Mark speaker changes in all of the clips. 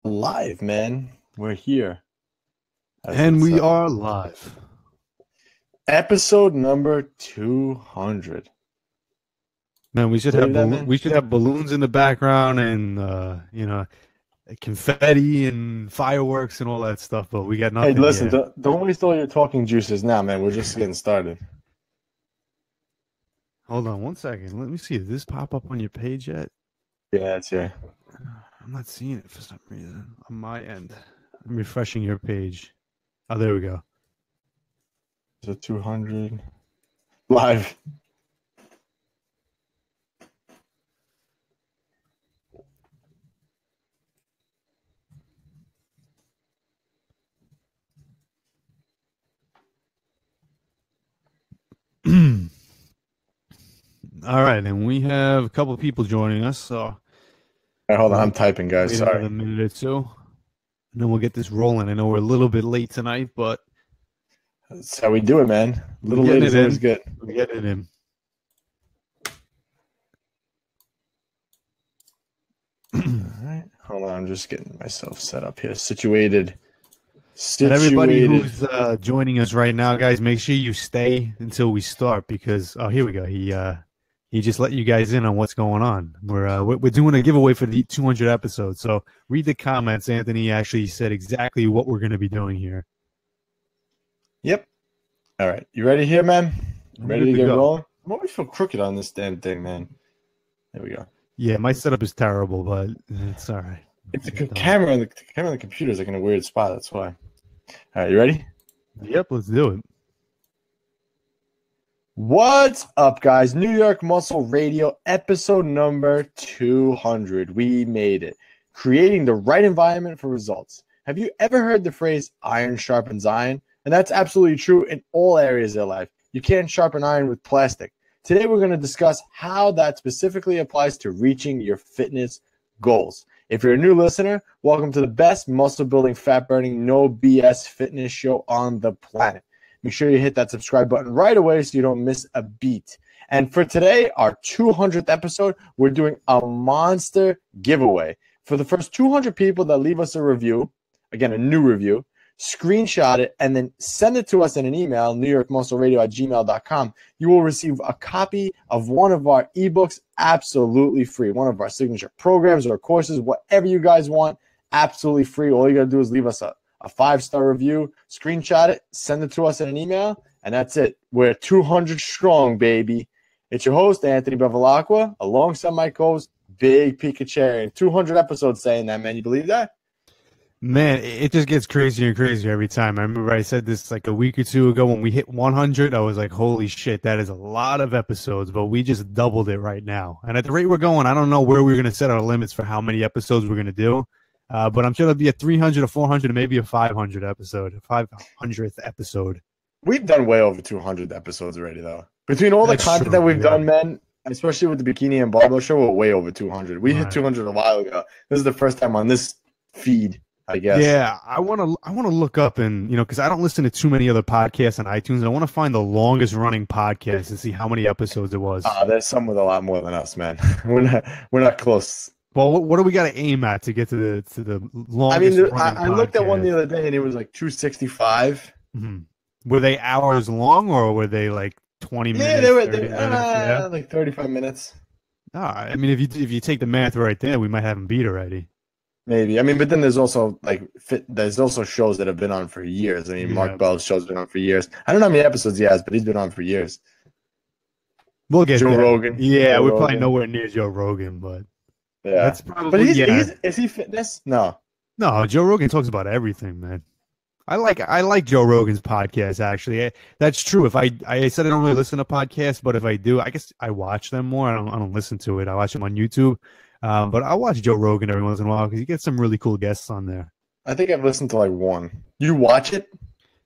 Speaker 1: Live, man. We're here.
Speaker 2: And we are live.
Speaker 1: Episode number 200.
Speaker 2: Man, we should have balloons in the background and confetti and fireworks and all that stuff, but we got nothing.
Speaker 1: Hey, listen, don't waste all your talking juices now, man. We're just getting started.
Speaker 2: Hold on one second. Let me see. Did this pop up on your page yet?
Speaker 1: Yeah, it's here.
Speaker 2: I'm not seeing it for some reason on my end. I'm refreshing your page. Oh, there we go.
Speaker 1: So 200 live.
Speaker 2: All right, and we have a couple of people joining us. So, all
Speaker 1: right, hold on, I'm typing, guys. Sorry.
Speaker 2: A minute or two, and then we'll get this rolling. I know we're a little bit late tonight, but
Speaker 1: that's how we do it, man. A little late is always good.
Speaker 2: We're getting it in.
Speaker 1: All right, hold on. I'm just getting myself set up here, situated.
Speaker 2: And everybody who's joining us right now, guys, make sure you stay until we start because here we go. He just let you guys in on what's going on. We're doing a giveaway for the 200 episodes. So read the comments. Anthony actually said exactly what we're going to be doing here.
Speaker 1: Yep. All right, you ready here, man? Ready to get rolling? I'm always feel crooked on this damn thing, man. There we go.
Speaker 2: Yeah, my setup is terrible, but it's all right.
Speaker 1: It's the camera and the computer is like in a weird spot. That's why. All right, you ready?
Speaker 2: Yep, let's do it.
Speaker 1: What's up, guys? New York Muscle Radio, episode number 200. We made it. Creating the right environment for results. Have you ever heard the phrase iron sharpens iron? And that's absolutely true in all areas of life. You can't sharpen iron with plastic. Today, we're going to discuss how that specifically applies to reaching your fitness goals. If you're a new listener, welcome to the best muscle building, fat burning, no BS fitness show on the planet. Make sure you hit that subscribe button right away so you don't miss a beat. And for today, our 200th episode, we're doing a monster giveaway. For the first 200 people that leave us a review, again, a new review, screenshot it, and then send it to us in an email, newyorkmuscleradio@gmail.com. You will receive a copy of one of our ebooks absolutely free, one of our signature programs or courses, whatever you guys want, absolutely free. All you got to do is leave us a 5-star review, screenshot it, send it to us in an email, and that's it. We're 200 strong, baby. It's your host, Anthony Bevilacqua, alongside my co-host, Big Pikachu. 200 episodes saying that, man. You believe that?
Speaker 2: Man, it just gets crazier and crazier every time. I remember I said this like a week or two ago when we hit 100. I was like, holy shit, that is a lot of episodes, but we just doubled it right now. And at the rate we're going, I don't know where we're going to set our limits for how many episodes we're going to do. But I'm sure it'll be a 300, a 400, and maybe a 500 episode, a 500th episode.
Speaker 1: We've done way over 200 episodes already, though. Between all the content that we've done, man, especially with the Bikini and Barbell Show, we're way over 200. We hit 200 a while ago. This is the first time on this feed, I guess.
Speaker 2: Yeah, I want to look up and, because I don't listen to too many other podcasts on iTunes. I want to find the longest running podcast and see how many episodes it was.
Speaker 1: There's some with a lot more than us, man. We're not close.
Speaker 2: Well, what do we got to aim at to get to the longest?
Speaker 1: I looked at one the other day and it was like 265.
Speaker 2: Mm-hmm. Were they hours long or were they like 20 minutes?
Speaker 1: Yeah, they were like 35 minutes.
Speaker 2: I mean, if you take the math right there, we might have them beat already.
Speaker 1: Maybe. I mean, but then there's also there's also shows that have been on for years. I mean, Mark Bell's show's been on for years. I don't know how many episodes he has, but he's been on for years.
Speaker 2: We'll get
Speaker 1: Joe Rogan.
Speaker 2: Yeah, we're probably nowhere near Joe Rogan, but
Speaker 1: yeah,
Speaker 2: that's probably.
Speaker 1: But is he fitness? No,
Speaker 2: Joe Rogan talks about everything, man. I like Joe Rogan's podcast, actually. That's true. If I said I don't really listen to podcasts, but if I do, I guess I watch them more. I don't listen to it. I watch them on YouTube. But I watch Joe Rogan every once in a while because he gets some really cool guests on there.
Speaker 1: I think I've listened to like one. You watch it?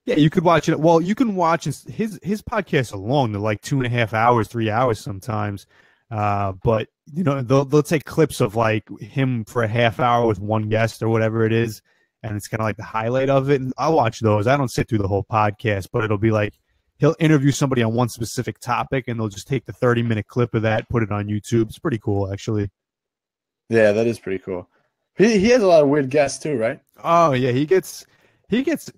Speaker 2: Yeah, you could watch it. Well, you can watch his podcasts are long. They're like 2.5 hours, 3 hours sometimes. But they'll take clips of like him for a half hour with one guest or whatever it is, and it's kind of like the highlight of it. And I'll watch those. I don't sit through the whole podcast, but it'll be like he'll interview somebody on one specific topic, and they'll just take the 30-minute clip of that, put it on YouTube. It's pretty cool, actually.
Speaker 1: Yeah, that is pretty cool. He has a lot of weird guests too, right?
Speaker 2: Oh yeah, he gets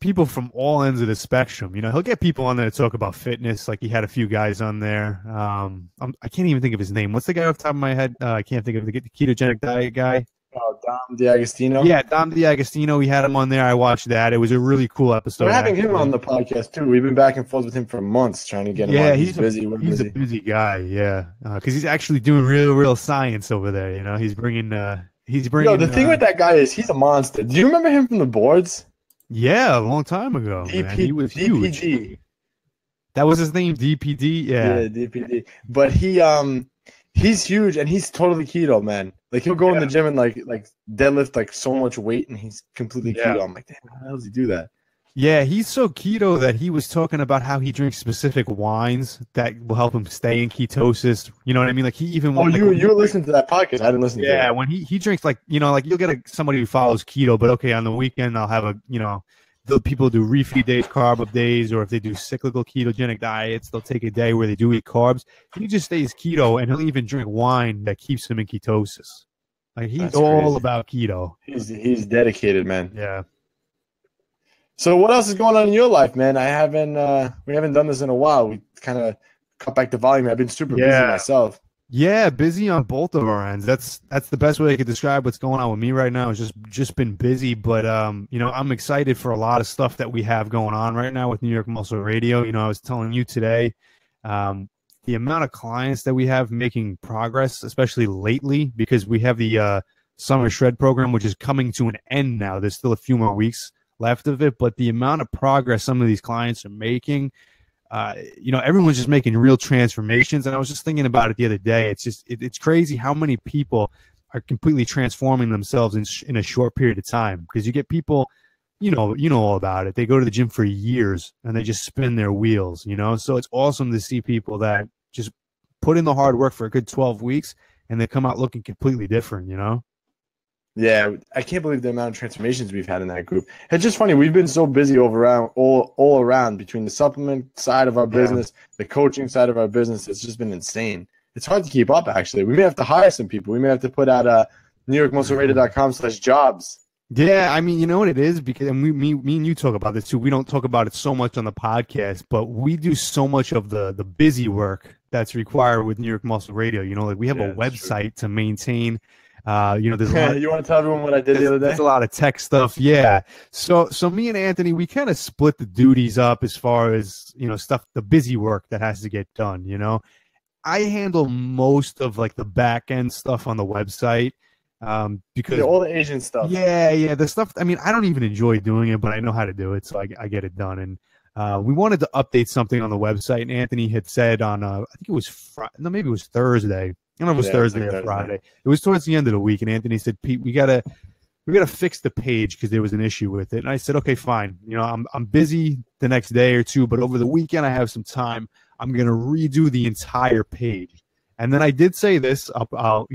Speaker 2: people from all ends of the spectrum. You know, he'll get people on there to talk about fitness. Like he had a few guys on there. I can't even think of his name. What's the guy off the top of my head? I can't think of the Ketogenic Diet Guy.
Speaker 1: Oh, Dom DiAgostino.
Speaker 2: Yeah, Dom DiAgostino. We had him on there. I watched that. It was a really cool episode.
Speaker 1: We're having him on the podcast too. We've been back and forth with him for months trying to get him on.
Speaker 2: Yeah,
Speaker 1: he's busy.
Speaker 2: He's a busy guy. Yeah, because he's actually doing real science over there. You know, he's bringing.
Speaker 1: Yo, the thing with that guy is he's a monster. Do you remember him from the boards?
Speaker 2: Yeah, a long time ago. Man. He was huge.
Speaker 1: DPD.
Speaker 2: That was his name, DPD. Yeah,
Speaker 1: DPD. But he's huge and he's totally keto, man. Like he'll go in the gym and like deadlift like so much weight and he's completely keto. I'm like, damn, how the hell does he do that?
Speaker 2: Yeah, he's so keto that he was talking about how he drinks specific wines that will help him stay in ketosis. You know what I mean? Like he even.
Speaker 1: Oh, you were listening to that podcast? I didn't listen to it.
Speaker 2: Yeah, when he drinks like you'll get somebody who follows keto, but okay, on the weekend I'll have the people do refeed days, carb up days, or if they do cyclical ketogenic diets, they'll take a day where they do eat carbs. He just stays keto, and he'll even drink wine that keeps him in ketosis. Like he's all about keto.
Speaker 1: He's dedicated, man.
Speaker 2: Yeah.
Speaker 1: So what else is going on in your life, man? We haven't done this in a while. We kind of cut back the volume. I've been super busy myself.
Speaker 2: Yeah, busy on both of our ends. That's the best way I could describe what's going on with me right now. It's just been busy, but I'm excited for a lot of stuff that we have going on right now with New York Muscle Radio. I was telling you today, the amount of clients that we have making progress, especially lately, because we have the Summer Shred program, which is coming to an end now. There's still a few more weeks left of it, but the amount of progress some of these clients are making, everyone's just making real transformations. And I was just thinking about it the other day. It's crazy how many people are completely transforming themselves in a short period of time, because you get people, you know all about it. They go to the gym for years and they just spin their wheels, so it's awesome to see people that just put in the hard work for a good 12 weeks and they come out looking completely different,
Speaker 1: Yeah, I can't believe the amount of transformations we've had in that group. It's just funny. We've been so busy all around between the supplement side of our business, the coaching side of our business. It's just been insane. It's hard to keep up, actually. We may have to hire some people. We may have to put out NewYorkMuscleRadio.com/jobs.
Speaker 2: Yeah, I mean, you know what it is? Because me and you talk about this too. We don't talk about it so much on the podcast, but we do so much of the busy work that's required with New York Muscle Radio. Like we have a website to maintain. There's a lot.
Speaker 1: You want to tell everyone what I did the other day?
Speaker 2: There's a lot of tech stuff. Yeah. So me and Anthony, we kind of split the duties up as far as, stuff, the busy work that has to get done. I handle most of like the back end stuff on the website. Because
Speaker 1: all the Asian stuff.
Speaker 2: Yeah. The stuff, I mean, I don't even enjoy doing it, but I know how to do it. So I get it done. And we wanted to update something on the website. And Anthony had said on, I think it was maybe it was Thursday. I don't know if it was Thursday or Friday. It was towards the end of the week, and Anthony said, "Pete, we gotta fix the page because there was an issue with it." And I said, "Okay, fine. I'm busy the next day or two, but over the weekend I have some time. I'm gonna redo the entire page." And then I did say this. I'll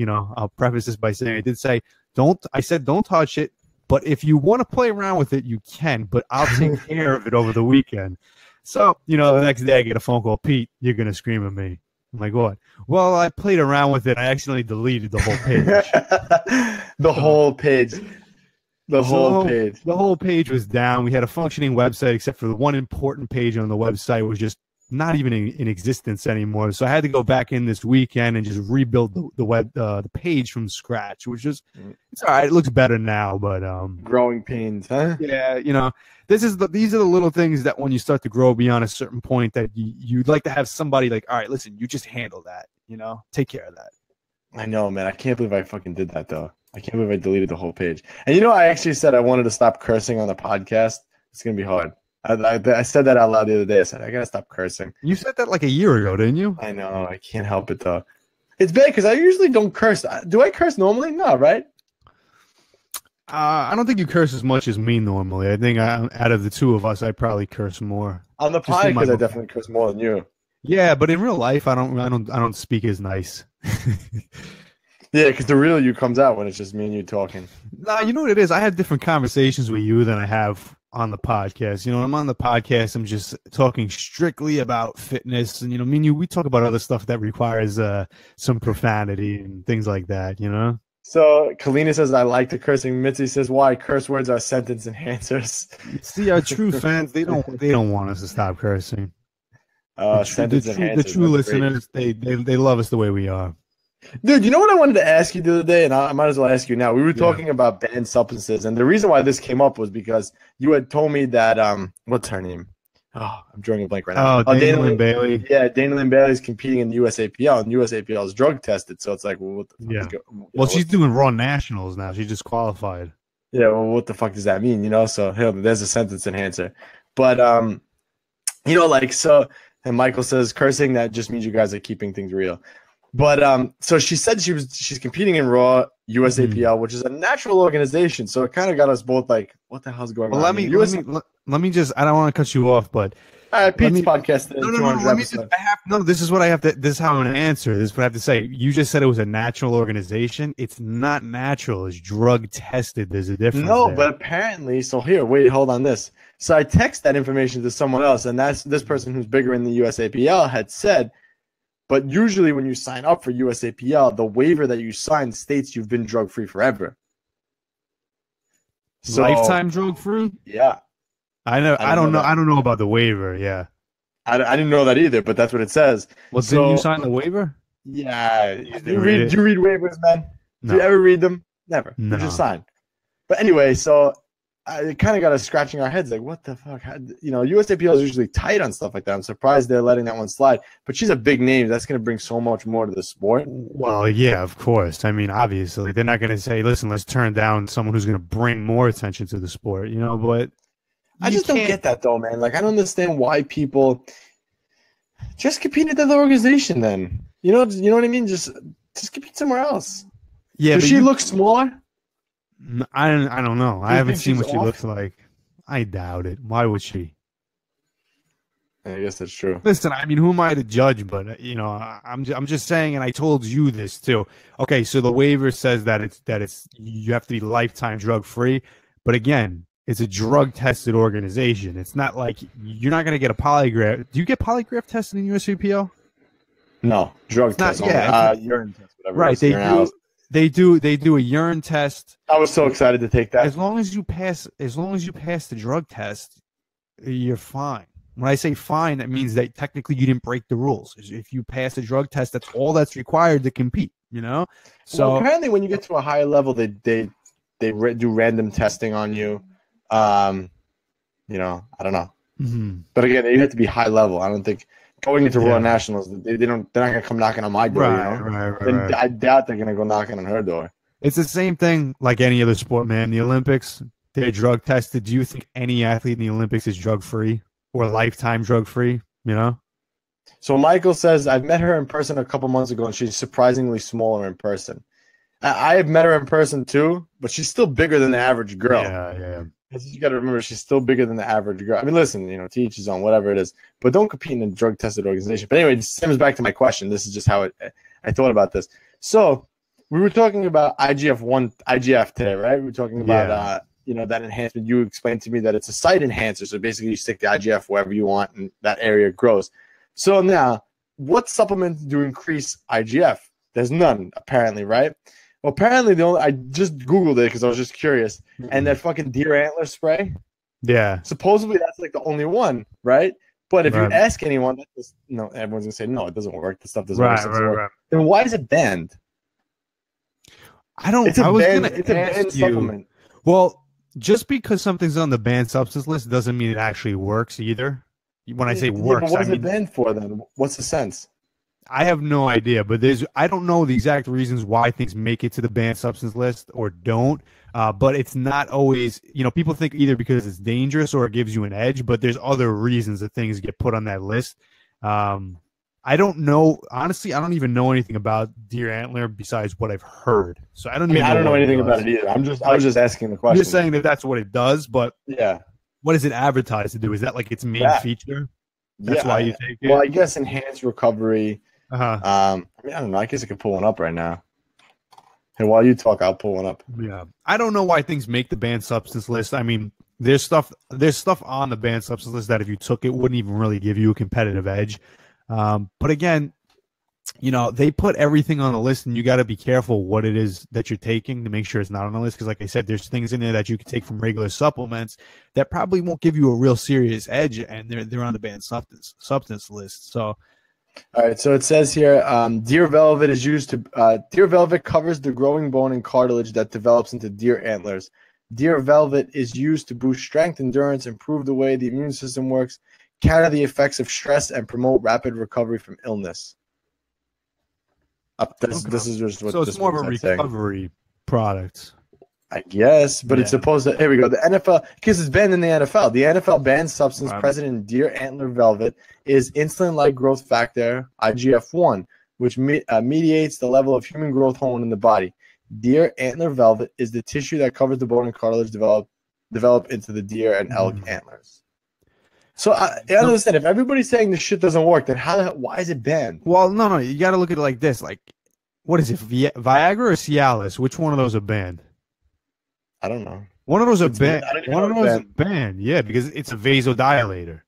Speaker 2: preface this by saying I did say, "Don't." I said, "Don't touch it. But if you want to play around with it, you can. But I'll take care of it over the weekend." So the next day I get a phone call. "Pete, you're gonna scream at me." I'm like, what? Well, I played around with it. I accidentally deleted the whole page.
Speaker 1: The whole page. The whole page was down. We had a functioning website, except for the one important page on the website was just not even in existence anymore. So I had to go back in this weekend and just rebuild the page from scratch, which is it's all right. It looks better now, but growing pains, huh?
Speaker 2: Yeah, these are the little things that when you start to grow beyond a certain point that you'd like to have somebody like, all right, listen, you just handle that, take care of that.
Speaker 1: I know, man. I can't believe I fucking did that though. I can't believe I deleted the whole page. And I actually said I wanted to stop cursing on the podcast. It's gonna be hard. I said that out loud the other day. I said, I gotta stop cursing.
Speaker 2: You said that like a year ago, didn't you?
Speaker 1: I know. I can't help it though. It's bad because I usually don't curse. Do I curse normally? No, right?
Speaker 2: I don't think you curse as much as me normally. I think out of the two of us, I probably curse more.
Speaker 1: On the podcast, I definitely curse more than you.
Speaker 2: Yeah, but in real life, I don't speak as nice.
Speaker 1: Yeah, because the real you comes out when it's just me and you talking.
Speaker 2: Nah, you know what it is? I have different conversations with you than I have on the podcast. When I'm on the podcast, I'm just talking strictly about fitness, and me and you, we talk about other stuff that requires some profanity and things like that.
Speaker 1: So Kalina says, I like the cursing. Mitzi says, why? Curse words are sentence enhancers.
Speaker 2: See, our true fans, they don't want us to stop cursing.
Speaker 1: Sentence enhancers.
Speaker 2: The true listeners, they love us the way we are.
Speaker 1: Dude, you know what I wanted to ask you the other day, and I might as well ask you now. We were talking about banned substances, and the reason why this came up was because you had told me that what's her name? Oh, I'm drawing a blank right now.
Speaker 2: Dana Lynn Bailey.
Speaker 1: Yeah, Dana Lynn Bailey's competing in the USAPL, and USAPL is drug tested. So it's like, well, what the fuck is
Speaker 2: well, she's doing Raw Nationals now. She just qualified.
Speaker 1: Yeah, well, what the fuck does that mean? You know, so there's a sentence enhancer. But you know, like so, and Michael says cursing, that just means you guys are keeping things real. But so she said she's competing in Raw USAPL, which is a natural organization. So it kind of got us both like, what the hell's going on?
Speaker 2: Let me just. I don't want to cut you off, but
Speaker 1: all right, Pete's podcast.
Speaker 2: This is what I have to. This is how I'm going to answer. This is what I have to say. You just said it was a natural organization. It's not natural. It's drug tested. There's a difference.
Speaker 1: No, but apparently. So here, wait, hold on this. So I text that information to someone else, and that's this person who's bigger in the USAPL had said. But usually when you sign up for USAPL, the waiver that you sign states you've been drug-free forever.
Speaker 2: So, lifetime drug-free?
Speaker 1: Yeah.
Speaker 2: I don't know about the waiver, yeah.
Speaker 1: I didn't know that either, but that's what it says.
Speaker 2: Well, didn't you sign the waiver?
Speaker 1: Yeah. Do you read waivers, man? No. Do you ever read them? Never. No. You just sign. But anyway, so it kind of got us scratching our heads like, what the fuck? You know, USAPL is usually tight on stuff like that. I'm surprised they're letting that one slide. But she's a big name. That's going to bring so much more to the sport.
Speaker 2: Well, yeah, of course. I mean, obviously, they're not going to say, listen, let's turn down someone who's going to bring more attention to the sport, you know, but
Speaker 1: I just don't get that, though, man. Like, I don't understand why people just compete at the other organization then. You know what I mean? Just compete somewhere else. Yeah. Does she look smaller?
Speaker 2: I don't know. I haven't seen what she looks like. I doubt it. Why would she?
Speaker 1: I guess that's true.
Speaker 2: Listen, I mean, who am I to judge? But you know, I'm just saying, and I told you this too. Okay, so the waiver says that it's you have to be lifetime drug free, but again, it's a drug tested organization. It's not like you're not going to get a polygraph. Do you get polygraph tested in USAPL?
Speaker 1: No, drug test.
Speaker 2: Yeah,
Speaker 1: urine test, whatever.
Speaker 2: Right, they do a urine test.
Speaker 1: I was so excited to take that.
Speaker 2: As long as you pass the drug test, you're fine. When I say fine, that means that technically you didn't break the rules. If you pass a drug test, that's all that's required to compete, you know? So
Speaker 1: well, apparently when you get to a higher level, they do random testing on you. You know, I don't know. Mm-hmm. But again, you have to be high level. I don't think going into Raw Nationals, they're not going to come knocking on my door. Right. I doubt they're going to go knocking on her door.
Speaker 2: It's the same thing like any other sport, man. The Olympics, they're drug tested. Do you think any athlete in the Olympics is drug free or lifetime drug free? You know?
Speaker 1: So Michael says, I've met her in person a couple months ago, and she's surprisingly smaller in person. I have met her in person too, but she's still bigger than the average girl.
Speaker 2: Yeah.
Speaker 1: You got to remember, she's still bigger than the average girl. I mean, listen, you know, to each his own, whatever it is. But don't compete in a drug-tested organization. But anyway, it stems back to my question. This is just how I thought about this. So we were talking about IGF today, right? We were talking about, you know, that enhancement. You explained to me that it's a site enhancer. So basically you stick the IGF wherever you want and that area grows. So now, what supplements do increase IGF? There's none, apparently, right? Well, apparently I just Googled it because I was just curious. And that fucking deer antler spray, supposedly that's like the only one, right? But if you ask anyone, everyone's gonna say no, it doesn't work. The stuff doesn't work. Right. Then why is it banned?
Speaker 2: It's a banned supplement. Well, just because something's on the banned substance list doesn't mean it actually works either. When I say works,
Speaker 1: but what is it banned for then? What's the sense?
Speaker 2: I have no idea, but I don't know the exact reasons why things make it to the banned substance list or don't. But it's not always, you know, people think either because it's dangerous or it gives you an edge, but there's other reasons that things get put on that list. I don't know. Honestly, I don't even know anything about deer antler besides what I've heard. So I don't know
Speaker 1: anything about it either. I was just asking the question.
Speaker 2: You're saying that that's what it does, but
Speaker 1: yeah.
Speaker 2: What is it advertised to do? Is that like its main feature? That's why you take it?
Speaker 1: Well, I guess enhanced recovery. I mean, I don't know. I guess I could pull one up right now. Hey, while you talk, I'll pull one up.
Speaker 2: Yeah, I don't know why things make the banned substance list. I mean, there's stuff on the banned substance list that if you took it wouldn't even really give you a competitive edge. But again, you know, they put everything on the list, and you got to be careful what it is that you're taking to make sure it's not on the list. Because, like I said, there's things in there that you can take from regular supplements that probably won't give you a real serious edge, and they're on the banned substance list. So,
Speaker 1: all right. So it says here, deer velvet is used to deer velvet covers the growing bone and cartilage that develops into deer antlers. Deer velvet is used to boost strength, endurance, improve the way the immune system works, counter the effects of stress, and promote rapid recovery from illness. This is just what.
Speaker 2: So it's more of a recovery product,
Speaker 1: I guess, but it's supposed to. Here we go. The NFL, because it's banned in the NFL. The NFL banned substance present in deer antler velvet is insulin-like growth factor (IGF-1), which mediates the level of human growth hormone in the body. Deer antler velvet is the tissue that covers the bone and cartilage develop into the deer and elk antlers. So I don't understand. If everybody's saying this shit doesn't work, then why is it banned?
Speaker 2: Well, no, you got to look at it like this. Like, what is it, Viagra or Cialis? Which one of those are banned?
Speaker 1: I don't know.
Speaker 2: One of those are banned. One of those is banned, yeah, because it's a vasodilator.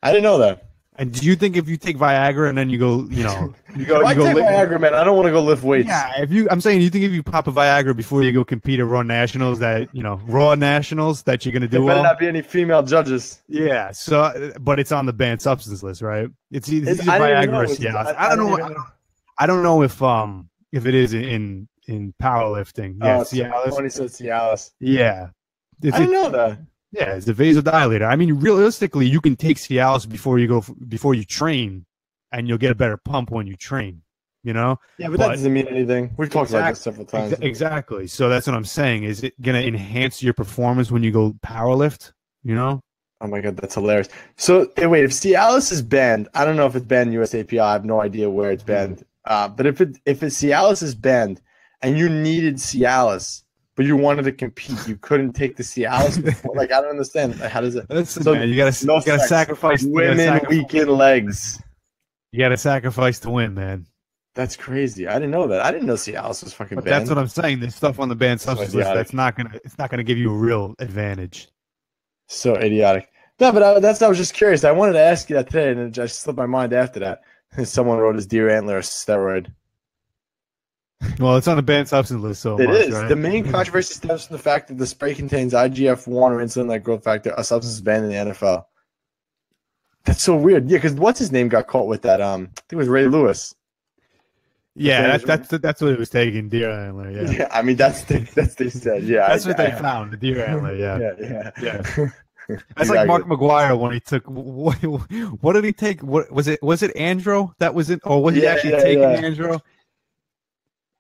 Speaker 1: I didn't know that.
Speaker 2: And do you think if you take Viagra and then you go, you know,
Speaker 1: take Viagra, man, I don't want to go lift weights.
Speaker 2: Yeah, I'm saying, you think if you pop a Viagra before you go compete at Raw Nationals, that, you know, Raw Nationals, that you're gonna do well?
Speaker 1: There better not be any female judges.
Speaker 2: Yeah. So, but it's on the banned substance list, right? It's either Viagra or Cialis. I don't know if it is in powerlifting. Yeah,
Speaker 1: Cialis. When he said Cialis.
Speaker 2: Yeah.
Speaker 1: I didn't know that.
Speaker 2: Yeah, it's a vasodilator. I mean, realistically, you can take Cialis before you train, and you'll get a better pump when you train. You know?
Speaker 1: Yeah, but that doesn't mean anything. We've talked about this several times.
Speaker 2: Exactly. So that's what I'm saying. Is it going to enhance your performance when you go powerlift? You know?
Speaker 1: Oh my god, that's hilarious. So wait, if Cialis is banned, I don't know if it's banned in USAPI. I have no idea where it's banned. But if Cialis is banned and you needed Cialis, but you wanted to compete, you couldn't take the Cialis before. Like, I don't understand. Like, how does it?
Speaker 2: Listen, man, you gotta sacrifice
Speaker 1: women, weakened legs.
Speaker 2: You gotta sacrifice to win, man.
Speaker 1: That's crazy. I didn't know that. I didn't know Cialis was fucking banned.
Speaker 2: That's what I'm saying. There's stuff on the banned substance list that's not gonna give you a real advantage.
Speaker 1: So idiotic. No, but I was just curious. I wanted to ask you that today, and it just slipped my mind after that. Someone wrote his deer antler a steroid.
Speaker 2: Well, it's on the banned substance list, so
Speaker 1: it is. Right? The main controversy stems from the fact that the spray contains IGF-1 or insulin-like growth factor, a substance banned in the NFL. That's so weird. Yeah, because what's his name got caught with that? I think it was Ray Lewis.
Speaker 2: Yeah, that's what it was taking, deer antler. Yeah,
Speaker 1: I mean that's they said. Yeah,
Speaker 2: that's what they found, the deer antler. Yeah. That's
Speaker 1: exactly.
Speaker 2: Like Mark McGuire when he took. What did he take? What was it? Was it Andro that was it, or was he actually taking Andro?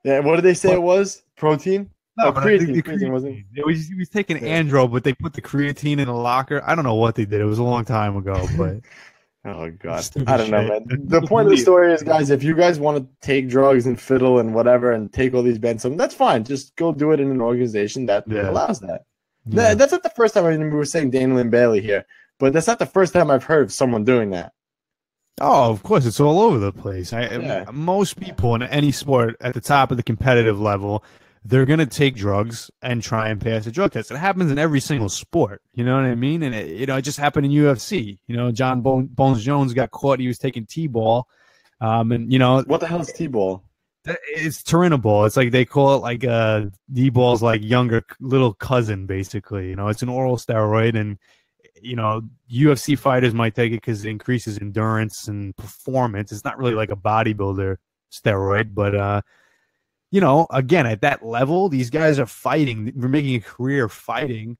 Speaker 1: Yeah, what did they say it was? Protein?
Speaker 2: No,
Speaker 1: creatine wasn't it?
Speaker 2: He was taking Andro, but they put the creatine in a locker. I don't know what they did. It was a long time ago, but
Speaker 1: oh god, I don't know, man. The point of the story is, guys, if you guys want to take drugs and fiddle and whatever and take all these bans, that's fine. Just go do it in an organization that allows that. Yeah. That's not the first time. I mean, we were saying Daniel and Bailey here, but that's not the first time I've heard of someone doing that.
Speaker 2: Oh, of course, it's all over the place. Most people in any sport at the top of the competitive level, they're going to take drugs and try and pass a drug test. It happens in every single sport. You know what I mean? And it just happened in UFC. You know, John Bones Jones got caught. He was taking T-ball. And, you know.
Speaker 1: What the hell is T-ball?
Speaker 2: It's Turinabol. It's like they call it like D-ball's like younger little cousin, basically. You know, it's an oral steroid, and you know, UFC fighters might take it because it increases endurance and performance. It's not really like a bodybuilder steroid, but you know, again, at that level, these guys are fighting. They're making a career fighting.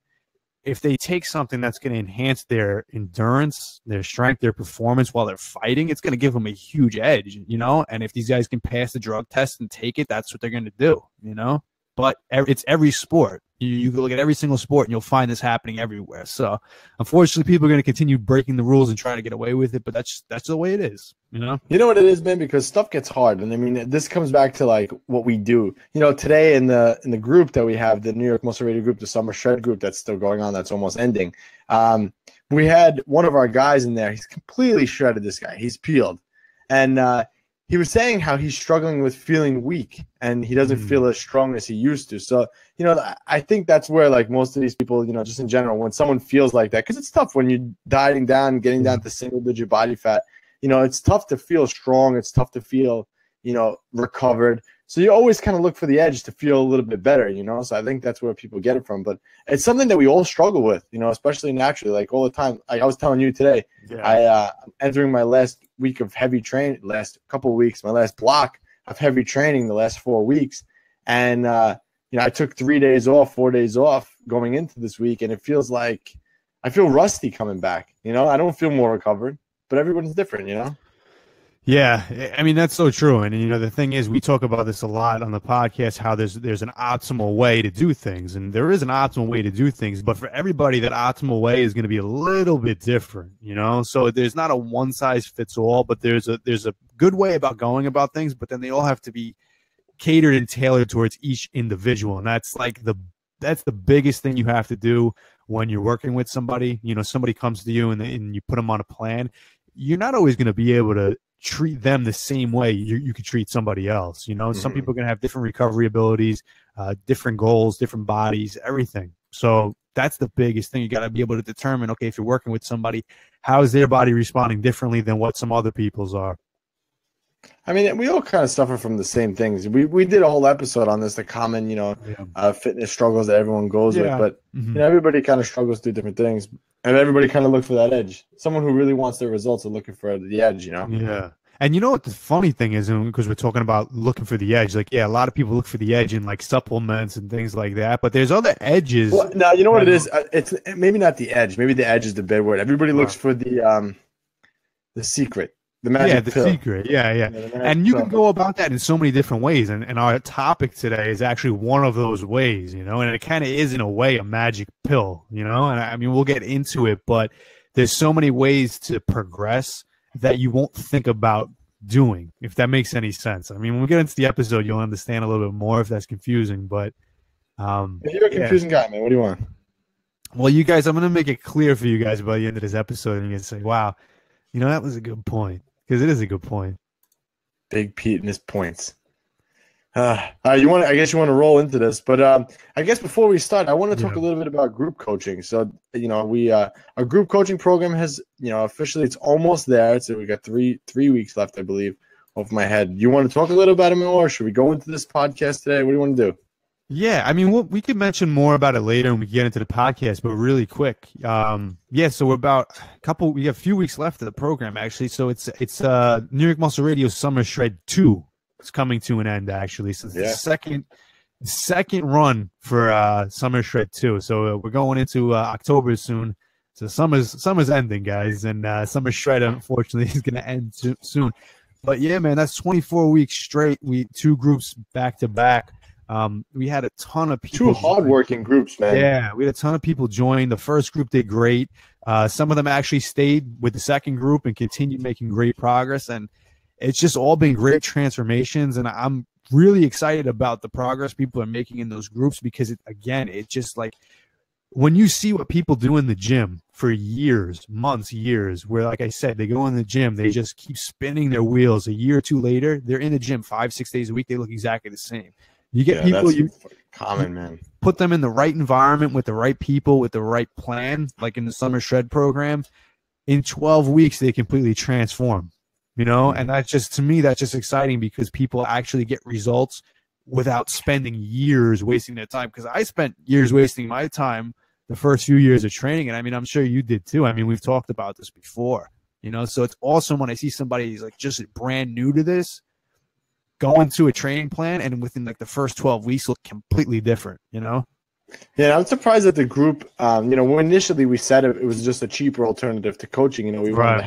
Speaker 2: If they take something that's going to enhance their endurance, their strength, their performance while they're fighting, it's going to give them a huge edge, you know? And if these guys can pass the drug test and take it, that's what they're going to do, you know? But it's every sport. You can look at every single sport and you'll find this happening everywhere. So unfortunately, people are going to continue breaking the rules and trying to get away with it, but that's the way it is, you know?
Speaker 1: You know what it is, man? Because stuff gets hard. And I mean, this comes back to like what we do. You know, today in the group that we have, the New York Muscle Radio group, the Summer Shred group that's still going on, that's almost ending. We had one of our guys in there. He's completely shredded, this guy. He's peeled. And he was saying how he's struggling with feeling weak and he doesn't feel as strong as he used to. So, you know, I think that's where like most of these people, you know, just in general, when someone feels like that, because it's tough when you're dieting down, getting down to single digit body fat, you know, it's tough to feel strong. It's tough to feel, you know, recovered. So you always kind of look for the edge to feel a little bit better, you know? So I think that's where people get it from. But it's something that we all struggle with, you know, especially naturally, like all the time. Like I was telling you today, I'm entering my last week of heavy training, last couple of weeks, my last block of heavy training the last 4 weeks. And, you know, I took 3 days off, 4 days off going into this week. And it feels like I feel rusty coming back, you know? I don't feel more recovered, but everyone's different, you know?
Speaker 2: Yeah, I mean, that's so true. And, you know, the thing is, we talk about this a lot on the podcast, how there's an optimal way to do things. And there is an optimal way to do things. But for everybody, that optimal way is going to be a little bit different, you know? So there's not a one size fits all, but there's a good way about going about things. But then they all have to be catered and tailored towards each individual. And that's like that's the biggest thing you have to do when you're working with somebody. You know, somebody comes to you and you put them on a plan. You're not always going to be able to treat them the same way you could treat somebody else. You know, some people are going to have different recovery abilities, different goals, different bodies, everything. So that's the biggest thing. You got to be able to determine, okay, if you're working with somebody, how is their body responding differently than what some other people's are?
Speaker 1: I mean, we all kind of suffer from the same things. We did a whole episode on this, the common, you know, fitness struggles that everyone goes with. But, you know, everybody kind of struggles through different things. And everybody kind of looks for that edge. Someone who really wants their results are looking for the edge, you know?
Speaker 2: Yeah. And you know what the funny thing is, because we're talking about looking for the edge, like, yeah, a lot of people look for the edge in like supplements and things like that, but there's other edges.
Speaker 1: Well, now, you know what it is? It's maybe not the edge. Maybe the edge is the bad word. Everybody looks for the secret. The magic pill.
Speaker 2: Secret. Yeah. And you can go about that in so many different ways. And our topic today is actually one of those ways, you know, and it kind of is in a way a magic pill, you know, and I mean, we'll get into it, but there's so many ways to progress that you won't think about doing, if that makes any sense. I mean, when we get into the episode, you'll understand a little bit more if that's confusing, but
Speaker 1: you're a confusing guy, man. What do you want?
Speaker 2: Well, you guys, I'm going to make it clear for you guys by the end of this episode, and you're going to say, wow, you know, that was a good point. Because it is a good point.
Speaker 1: Big Pete and his points. I guess you want to roll into this, but I guess before we start, I want to talk a little bit about group coaching. So, you know, our group coaching program has, you know, officially it's almost there. So we got three weeks left, I believe, off my head. You want to talk a little about it more, or should we go into this podcast today? What do you want to do?
Speaker 2: Yeah, I mean, we could mention more about it later when we get into the podcast, but really quick. So we're about we have a few weeks left of the program, actually. So it's New York Muscle Radio Summer Shred 2. It's coming to an end, actually. So it's the second run for Summer Shred 2. So we're going into October soon. So summer's ending, guys, and Summer Shred, unfortunately, is going to end soon. But yeah, man, that's 24 weeks straight. Two groups back to back. We had a ton of people.
Speaker 1: Two hardworking groups, man.
Speaker 2: Yeah, we had a ton of people join. The first group did great. Some of them actually stayed with the second group and continued making great progress. And it's just all been great transformations. And I'm really excited about the progress people are making in those groups because, it's just like when you see what people do in the gym for years, months, years, where, like I said, they go in the gym, they just keep spinning their wheels. A year or two later, they're in the gym 5-6 days a week. They look exactly the same. You get people,
Speaker 1: man.
Speaker 2: Put them in the right environment with the right people, with the right plan, like in the Summer Shred program. In 12 weeks, they completely transform, you know? And that's just, to me, that's just exciting because people actually get results without spending years wasting their time. Because I spent years wasting my time the first few years of training. And I mean, I'm sure you did too. I mean, we've talked about this before, you know? So it's awesome when I see somebody who's like just brand new to this, go into a training plan and within like the first 12 weeks look completely different, you know?
Speaker 1: Yeah, I'm surprised that the group, you know, when initially we said it was just a cheaper alternative to coaching. You know, we want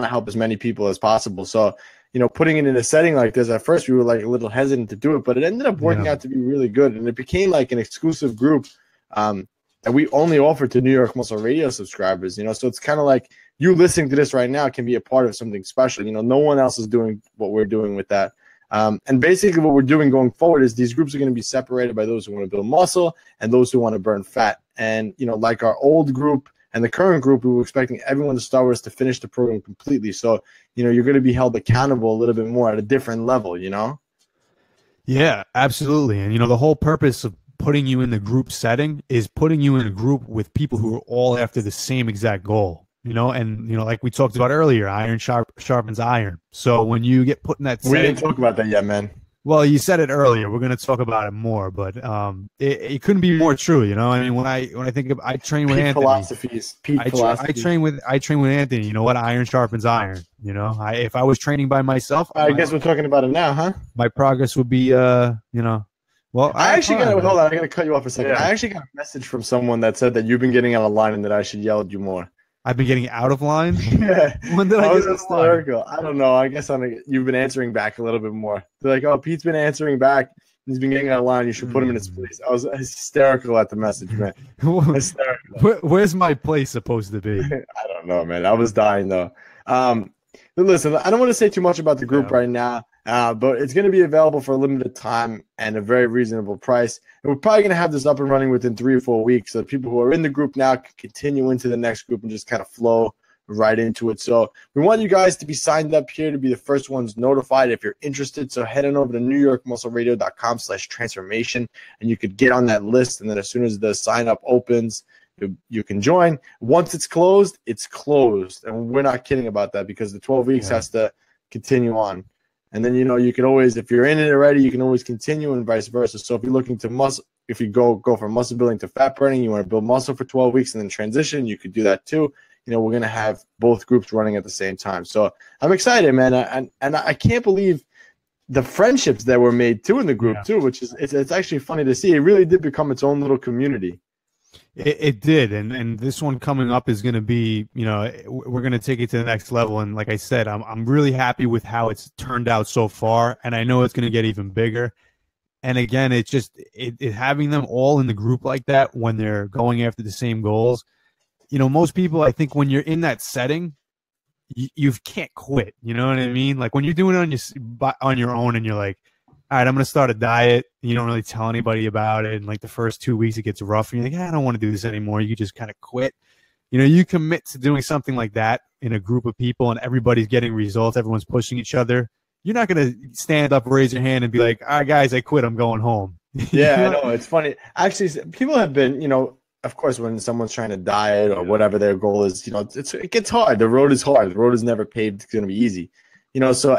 Speaker 1: to help as many people as possible. So, you know, putting it in a setting like this, at first we were like a little hesitant to do it, but it ended up working out to be really good. And it became like an exclusive group that we only offer to New York Muscle Radio subscribers, you know? So it's kind of like you listening to this right now can be a part of something special. You know, no one else is doing what we're doing with that. And basically what we're doing going forward is these groups are going to be separated by those who want to build muscle and those who want to burn fat. And, you know, like our old group and the current group, we were expecting everyone to start with us to finish the program completely. So, you know, you're going to be held accountable a little bit more at a different level, you know?
Speaker 2: Yeah, absolutely. And, you know, the whole purpose of putting you in the group setting is putting you in a group with people who are all after the same exact goal. and like we talked about earlier, iron sharpens iron. So when you get put in that setting,
Speaker 1: we didn't talk about that yet, man.
Speaker 2: Well, you said it earlier. We're going to talk about it more, but it couldn't be more true. I mean, when I think of, I train with Anthony. I train with Anthony. You know what? Iron sharpens iron. If I was training by myself,
Speaker 1: I guess we're talking about it now, huh?
Speaker 2: My progress would be, Well,
Speaker 1: I actually got to hold on. I got to cut you off for a second. Yeah. I actually got a message from someone that said that you've been getting out of line and that I should yell at you more.
Speaker 2: I've been getting out of line?
Speaker 1: Yeah.
Speaker 2: When did I get
Speaker 1: hysterical? I don't know. I guess you've been answering back a little bit more. They're like, oh, Pete's been answering back. He's been getting out of line. You should put him in his place. I was hysterical at the message, man. Hysterical.
Speaker 2: Where's my place supposed to be?
Speaker 1: I don't know, man. I was dying, though. But listen, I don't want to say too much about the group right now, but it's going to be available for a limited time and a very reasonable price. And we're probably going to have this up and running within 3 or 4 weeks. So people who are in the group now can continue into the next group and just kind of flow right into it. So we want you guys to be signed up here to be the first ones notified if you're interested. So head on over to newyorkmuscleradio.com/transformation and you could get on that list. And then as soon as the sign up opens, you can join. Once it's closed, it's closed. And we're not kidding about that because the 12 weeks has to continue on. And then, you can always, if you're in it already, you can always continue and vice versa. So if you're looking to if you go from muscle building to fat burning, you want to build muscle for 12 weeks and then transition, you could do that too. We're going to have both groups running at the same time. So I'm excited, man. And I can't believe the friendships that were made too in the group too, which is, it's actually funny to see. It really did become its own little community.
Speaker 2: It did, and this one coming up is going to be, we're going to take it to the next level. And like I said, I'm really happy with how it's turned out so far, and I know it's going to get even bigger. And again, it's just having them all in the group like that when they're going after the same goals. Most people, I think, when you're in that setting, you can't quit. You know what I mean? Like when you're doing it on your own, and you're like, all right, I'm going to start a diet. You don't really tell anybody about it. And like the first 2 weeks, it gets rough. And you're like, I don't want to do this anymore. You just kind of quit. You commit to doing something like that in a group of people and everybody's getting results. Everyone's pushing each other. You're not going to stand up, raise your hand and be like, all right, guys, I quit. I'm going home.
Speaker 1: Yeah, I know. It's funny. Actually, people have been, of course, when someone's trying to diet or whatever their goal is, it gets hard. The road is hard. The road is never paved. It's going to be easy. So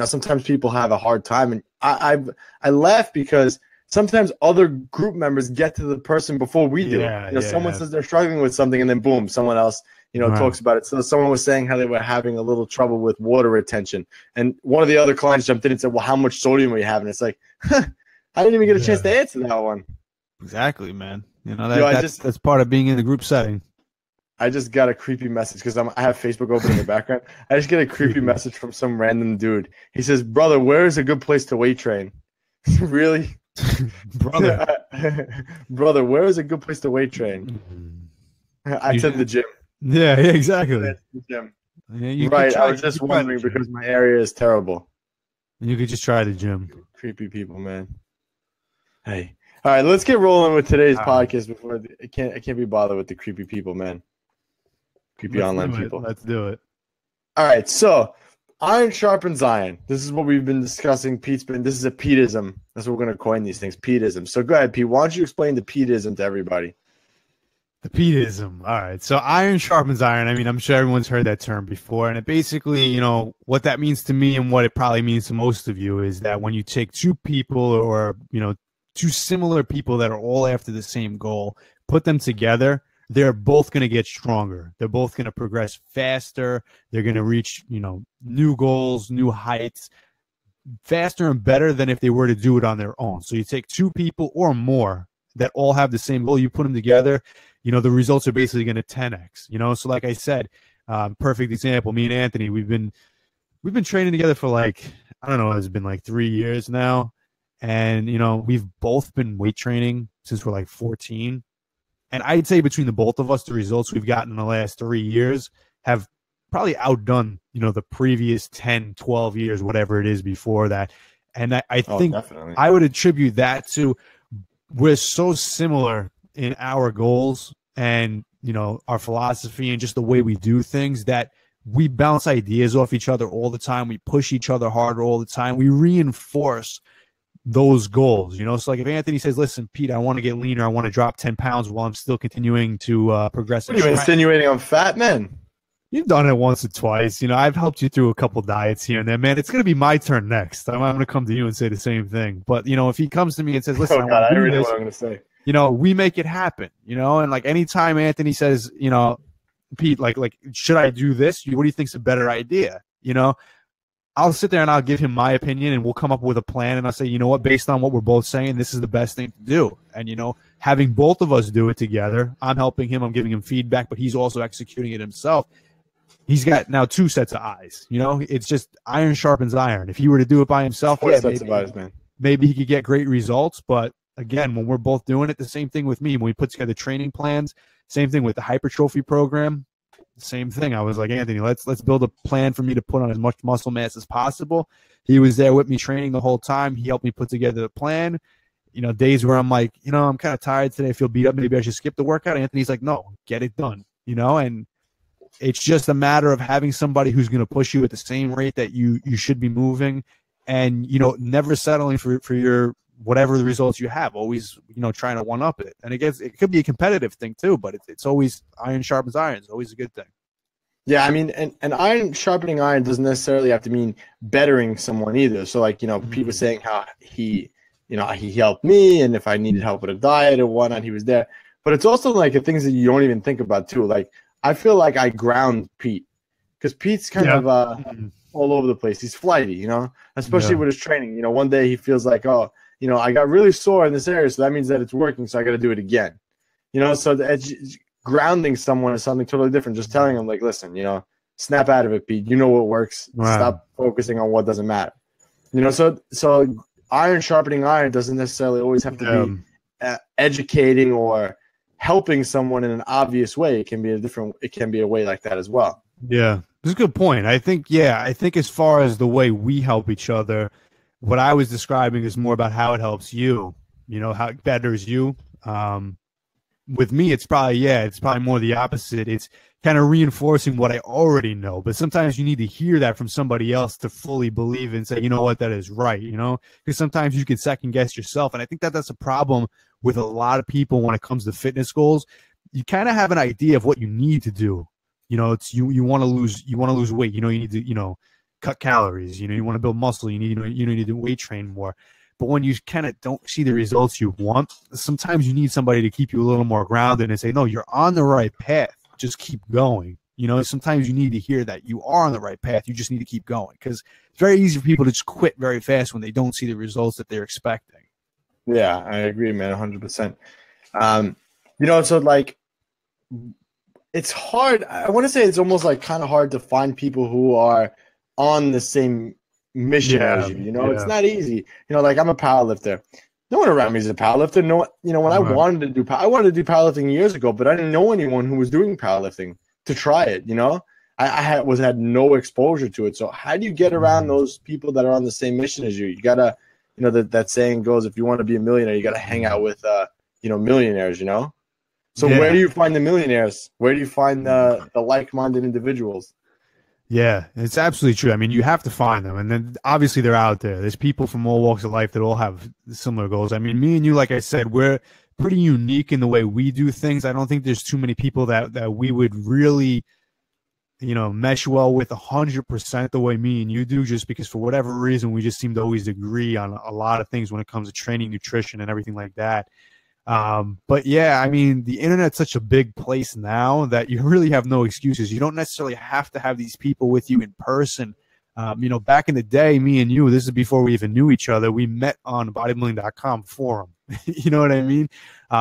Speaker 1: sometimes people have a hard time, and I laugh because sometimes other group members get to the person before we do. Someone says they're struggling with something, and then boom, someone else talks about it. So someone was saying how they were having a little trouble with water retention, and one of the other clients jumped in and said, "Well, how much sodium are you having?" It's like, I didn't even get a chance to answer that one.
Speaker 2: Exactly, man. That's part of being in the group setting.
Speaker 1: I just got a creepy message because I have Facebook open in the background. I just get a creepy message from some random dude. He says, "Brother, where is a good place to weight train?" Really? Brother, where is a good place to weight train? I said the gym.
Speaker 2: Yeah, exactly.
Speaker 1: The gym. Right. I was just wondering because my area is terrible.
Speaker 2: You could just try the gym.
Speaker 1: Creepy people, man. Hey. All right, let's get rolling with today's podcast before I can't be bothered with the creepy people, man. Creepy online people.
Speaker 2: Let's do it.
Speaker 1: All right, so iron sharpens iron. This is what we've been discussing. This is a Peteism. That's what we're going to coin these things, Peteism. So go ahead, Pete. Why don't you explain the Peteism to everybody?
Speaker 2: The Peteism. All right. So iron sharpens iron. I mean, I'm sure everyone's heard that term before. And it basically, what that means to me and what it probably means to most of you is that when you take two people or, two similar people that are all after the same goal, put them together, they're both going to get stronger. They're both going to progress faster. They're going to reach, new goals, new heights, faster and better than if they were to do it on their own. So you take two people or more that all have the same goal, you put them together, the results are basically going to 10x, So like I said, perfect example, me and Anthony, we've been training together for I don't know, it's been 3 years now. And, we've both been weight training since we're 14. And I'd say between the both of us, the results we've gotten in the last 3 years have probably outdone, the previous 10, 12 years, whatever it is before that. And I think definitely. I would attribute that to we're so similar in our goals and, our philosophy and just the way we do things that we bounce ideas off each other all the time. We push each other harder all the time. We reinforce those goals, So if Anthony says, listen, Pete, I want to get leaner. I want to drop 10 pounds while I'm still continuing to progress.
Speaker 1: What are you insinuating I'm fat, man?
Speaker 2: You've done it once or twice. You know, I've helped you through a couple diets here and there, man. It's going to be my turn next. I'm going to come to you and say the same thing. But, you know, if he comes to me and says, listen,
Speaker 1: Oh,
Speaker 2: I
Speaker 1: God,
Speaker 2: want
Speaker 1: I
Speaker 2: to do
Speaker 1: already know
Speaker 2: this,
Speaker 1: what I'm going to say.
Speaker 2: you know, we make it happen, you know, and like anytime Anthony says, you know, Pete, like, should I do this? What do you think's a better idea? You know, I'll sit there and I'll give him my opinion and we'll come up with a plan. And I'll say, you know what, based on what we're both saying, this is the best thing to do. And, you know, having both of us do it together, I'm helping him, I'm giving him feedback, but he's also executing it himself. He's got now two sets of eyes. You know, it's just iron sharpens iron. If he were to do it by himself,
Speaker 1: Four sets of eyes, man.
Speaker 2: Maybe he could get great results. But again, when we're both doing it, the same thing with me. When we put together training plans, same thing with the hypertrophy program, same thing. I was like, Anthony, let's build a plan for me to put on as much muscle mass as possible. He was there with me training the whole time. He helped me put together the plan. You know, days where I'm like, you know, I'm kind of tired today. I feel beat up. Maybe I should skip the workout. Anthony's like, no, get it done. You know, and it's just a matter of having somebody who's going to push you at the same rate that you should be moving, and, you know, never settling for your whatever the results you have, always, you know, trying to one up it. And it could be a competitive thing too, but it's always iron sharpens iron. It's always a good thing.
Speaker 1: Yeah, I mean, and iron sharpening iron doesn't necessarily have to mean bettering someone either. So, like, you know, people saying how he helped me, and if I needed help with a diet or whatnot, he was there. But it's also like the things that you don't even think about too. Like, I feel like I ground Pete because Pete's kind of all over the place. He's flighty, you know, especially with his training. You know, one day he feels like, oh, you know, I got really sore in this area, so that means that it's working, so I got to do it again. You know, so grounding someone is something totally different. Just telling them, like, listen, you know, snap out of it, Pete. You know what works. Wow. Stop focusing on what doesn't matter. You know, so iron sharpening iron doesn't necessarily always have to be educating or helping someone in an obvious way. It can be a way like that as well.
Speaker 2: Yeah, that's a good point. I think as far as the way we help each other, what I was describing is more about how it helps you, you know, how it betters you. With me, it's probably more the opposite. It's kind of reinforcing what I already know, but sometimes you need to hear that from somebody else to fully believe and say, you know what, that is right, you know, because sometimes you can second guess yourself. And I think that that's a problem with a lot of people when it comes to fitness goals. You kind of have an idea of what you need to do. You know, it's you want to lose weight. You know, you need to, you know, cut calories. You know, you want to build muscle. You need to weight train more. But when you kind of don't see the results you want, sometimes you need somebody to keep you a little more grounded and say, no, you're on the right path. Just keep going. You know, sometimes you need to hear that you are on the right path. You just need to keep going, because it's very easy for people to just quit very fast when they don't see the results that they're expecting.
Speaker 1: Yeah, I agree, man, 100%. You know, so like, it's hard. I want to say it's almost like kind of hard to find people who are on the same mission as you. You know, it's not easy. You know, like, I'm a powerlifter. No one around me is a powerlifter. No, you know, when I wanted to do powerlifting years ago, but I didn't know anyone who was doing powerlifting to try it. You know, I had no exposure to it. So how do you get around those people that are on the same mission as you? You gotta, you know, that saying goes, if you want to be a millionaire, you gotta hang out with you know, millionaires. You know, so where do you find the millionaires? Where do you find the like-minded individuals?
Speaker 2: Yeah, it's absolutely true. I mean, you have to find them. And then obviously they're out there. There's people from all walks of life that all have similar goals. I mean, me and you, like I said, we're pretty unique in the way we do things. I don't think there's too many people that we would really, you know, mesh well with 100% the way me and you do, just because for whatever reason, we just seem to always agree on a lot of things when it comes to training, nutrition, and everything like that. But yeah, I mean, the internet's such a big place now that you really have no excuses. You don't necessarily have to have these people with you in person. You know, back in the day, me and you, this is before we even knew each other, we met on the bodybuilding.com forum. You know what I mean?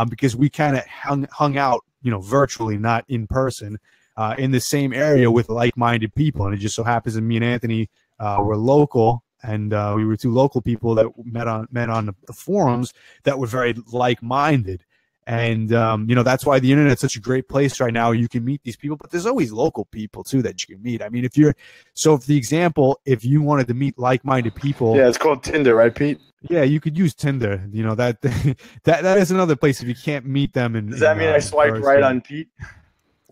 Speaker 2: Because we kind of hung out, you know, virtually, not in person, in the same area with like-minded people. And it just so happens that me and Anthony were local. And we were two local people that met on the forums that were very like-minded. And, you know, that's why the internet's such a great place right now. You can meet these people, but there's always local people, too, that you can meet. I mean, if you wanted to meet like-minded people.
Speaker 1: Yeah, it's called Tinder, right, Pete?
Speaker 2: Yeah, you could use Tinder. You know, that is another place if you can't meet them.
Speaker 1: Does that mean I swiped right on Pete?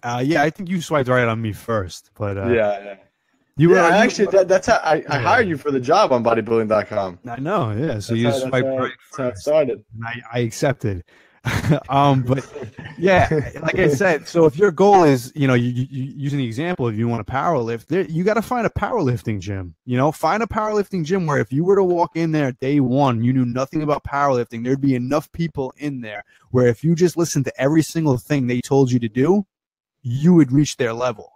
Speaker 2: Yeah, I think you swiped right on me first. But
Speaker 1: yeah. That's how I hired you for the job on bodybuilding.com.
Speaker 2: I know, yeah. So you swiped right.
Speaker 1: That's how it started.
Speaker 2: I accepted. But yeah, like I said, so if your goal is, you using the example, if you want to power lift, you got to find a powerlifting gym. Find a powerlifting gym where if you were to walk in there day one, you knew nothing about powerlifting, there'd be enough people in there where if you just listened to every single thing they told you to do, you would reach their level.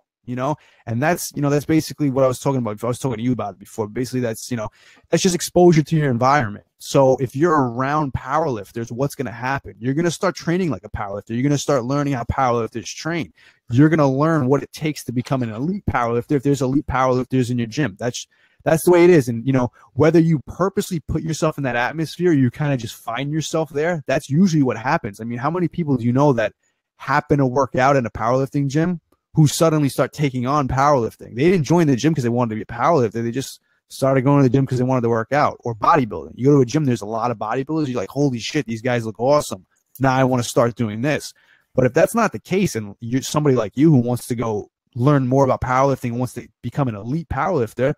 Speaker 2: And that's basically what I was talking about. I was talking to you about it before. Basically, that's just exposure to your environment. So if you're around powerlifters, what's going to happen? You're going to start training like a powerlifter. You're going to start learning how powerlifters train. You're going to learn what it takes to become an elite powerlifter if there's elite powerlifters in your gym. That's the way it is. And, whether you purposely put yourself in that atmosphere, or you kind of just find yourself there, that's usually what happens. I mean, how many people do you know that happen to work out in a powerlifting gym who suddenly start taking on powerlifting? They didn't join the gym because they wanted to be a powerlifter. They just started going to the gym because they wanted to work out. Or bodybuilding. You go to a gym, there's a lot of bodybuilders. You're like, holy shit, these guys look awesome. Now I want to start doing this. But if that's not the case, and you're somebody like you who wants to go learn more about powerlifting, wants to become an elite powerlifter,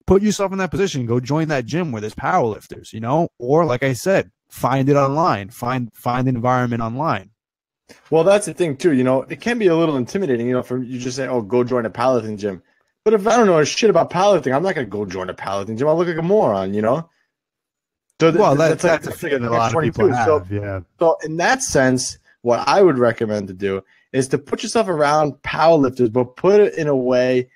Speaker 2: put yourself in that position. Go join that gym where there's powerlifters, Or like I said, find it online. Find an environment online.
Speaker 1: Well, that's the thing too. It can be a little intimidating. For you just say, "Oh, go join a powerlifting gym." But if I don't know shit about powerlifting, I'm not gonna go join a powerlifting gym. I'll look like a moron, So
Speaker 2: that's a feeling a lot of people have.
Speaker 1: So in that sense, what I would recommend to do is to put yourself around powerlifters, but put it in a way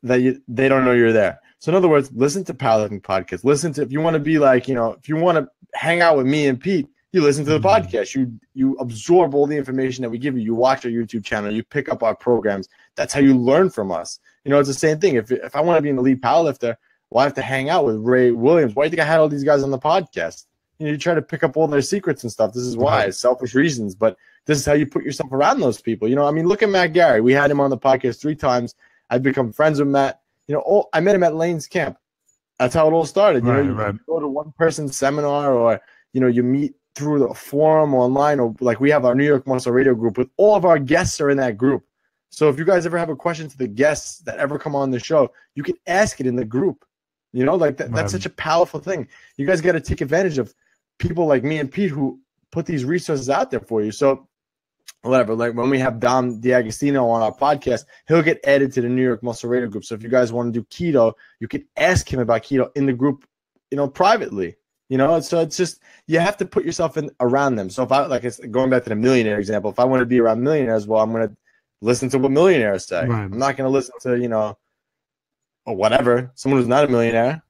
Speaker 1: that they don't know you're there. So in other words, listen to powerlifting podcasts. Listen to, if you want to be like, if you want to hang out with me and Pete, you listen to the podcast. You absorb all the information that we give you. You watch our YouTube channel. You pick up our programs. That's how you learn from us. It's the same thing. If I want to be an elite powerlifter, well, I have to hang out with Ray Williams. Why do you think I had all these guys on the podcast? You try to pick up all their secrets and stuff. This is why. It's selfish reasons. But this is how you put yourself around those people. Look at Matt Gary. We had him on the podcast 3 times. I've become friends with Matt. I met him at Lane's camp. That's how it all started. You go to one person's seminar, or, you meet through the forum or online, or like we have our New York Muscle Radio group with all of our guests are in that group. So if you guys ever have a question to the guests that ever come on the show, you can ask it in the group. That's such a powerful thing. You guys got to take advantage of people like me and Pete who put these resources out there for you. So whatever, like when we have Dom D'Agostino on our podcast, he'll get added to the New York Muscle Radio group. So if you guys want to do keto, you can ask him about keto in the group, privately. So it's just, you have to put yourself in around them. So if I, going back to the millionaire example, if I want to be around millionaires, well, I'm going to listen to what millionaires say. Right. I'm not going to listen to, or whatever, someone who's not a millionaire.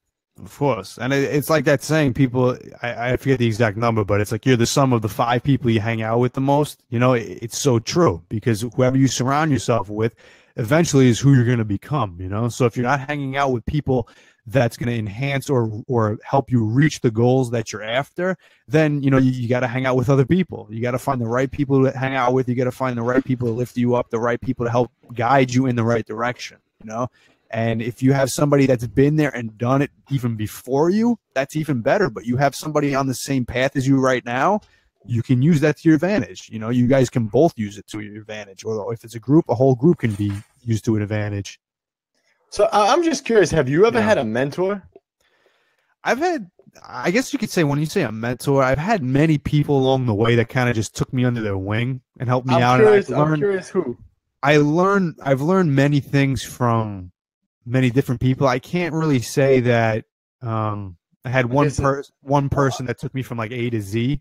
Speaker 2: Of course. And it's like that saying, people, I forget the exact number, but it's like you're the sum of the 5 people you hang out with the most. It's so true, because whoever you surround yourself with eventually is who you're going to become, So if you're not hanging out with people that's going to enhance or help you reach the goals that you're after, then, you got to hang out with other people. You got to find the right people to hang out with. You got to find the right people to lift you up, the right people to help guide you in the right direction, And if you have somebody that's been there and done it even before you, that's even better. But you have somebody on the same path as you right now, you can use that to your advantage. You guys can both use it to your advantage. Or if it's a group, a whole group can be used to an advantage.
Speaker 1: So I'm just curious, have you ever had a mentor?
Speaker 2: I guess you could say, when you say a mentor, I've had many people along the way that kind of just took me under their wing and helped me out.
Speaker 1: I'm curious who.
Speaker 2: I've learned many things from many different people. I can't really say that I had one person that took me from like A to Z.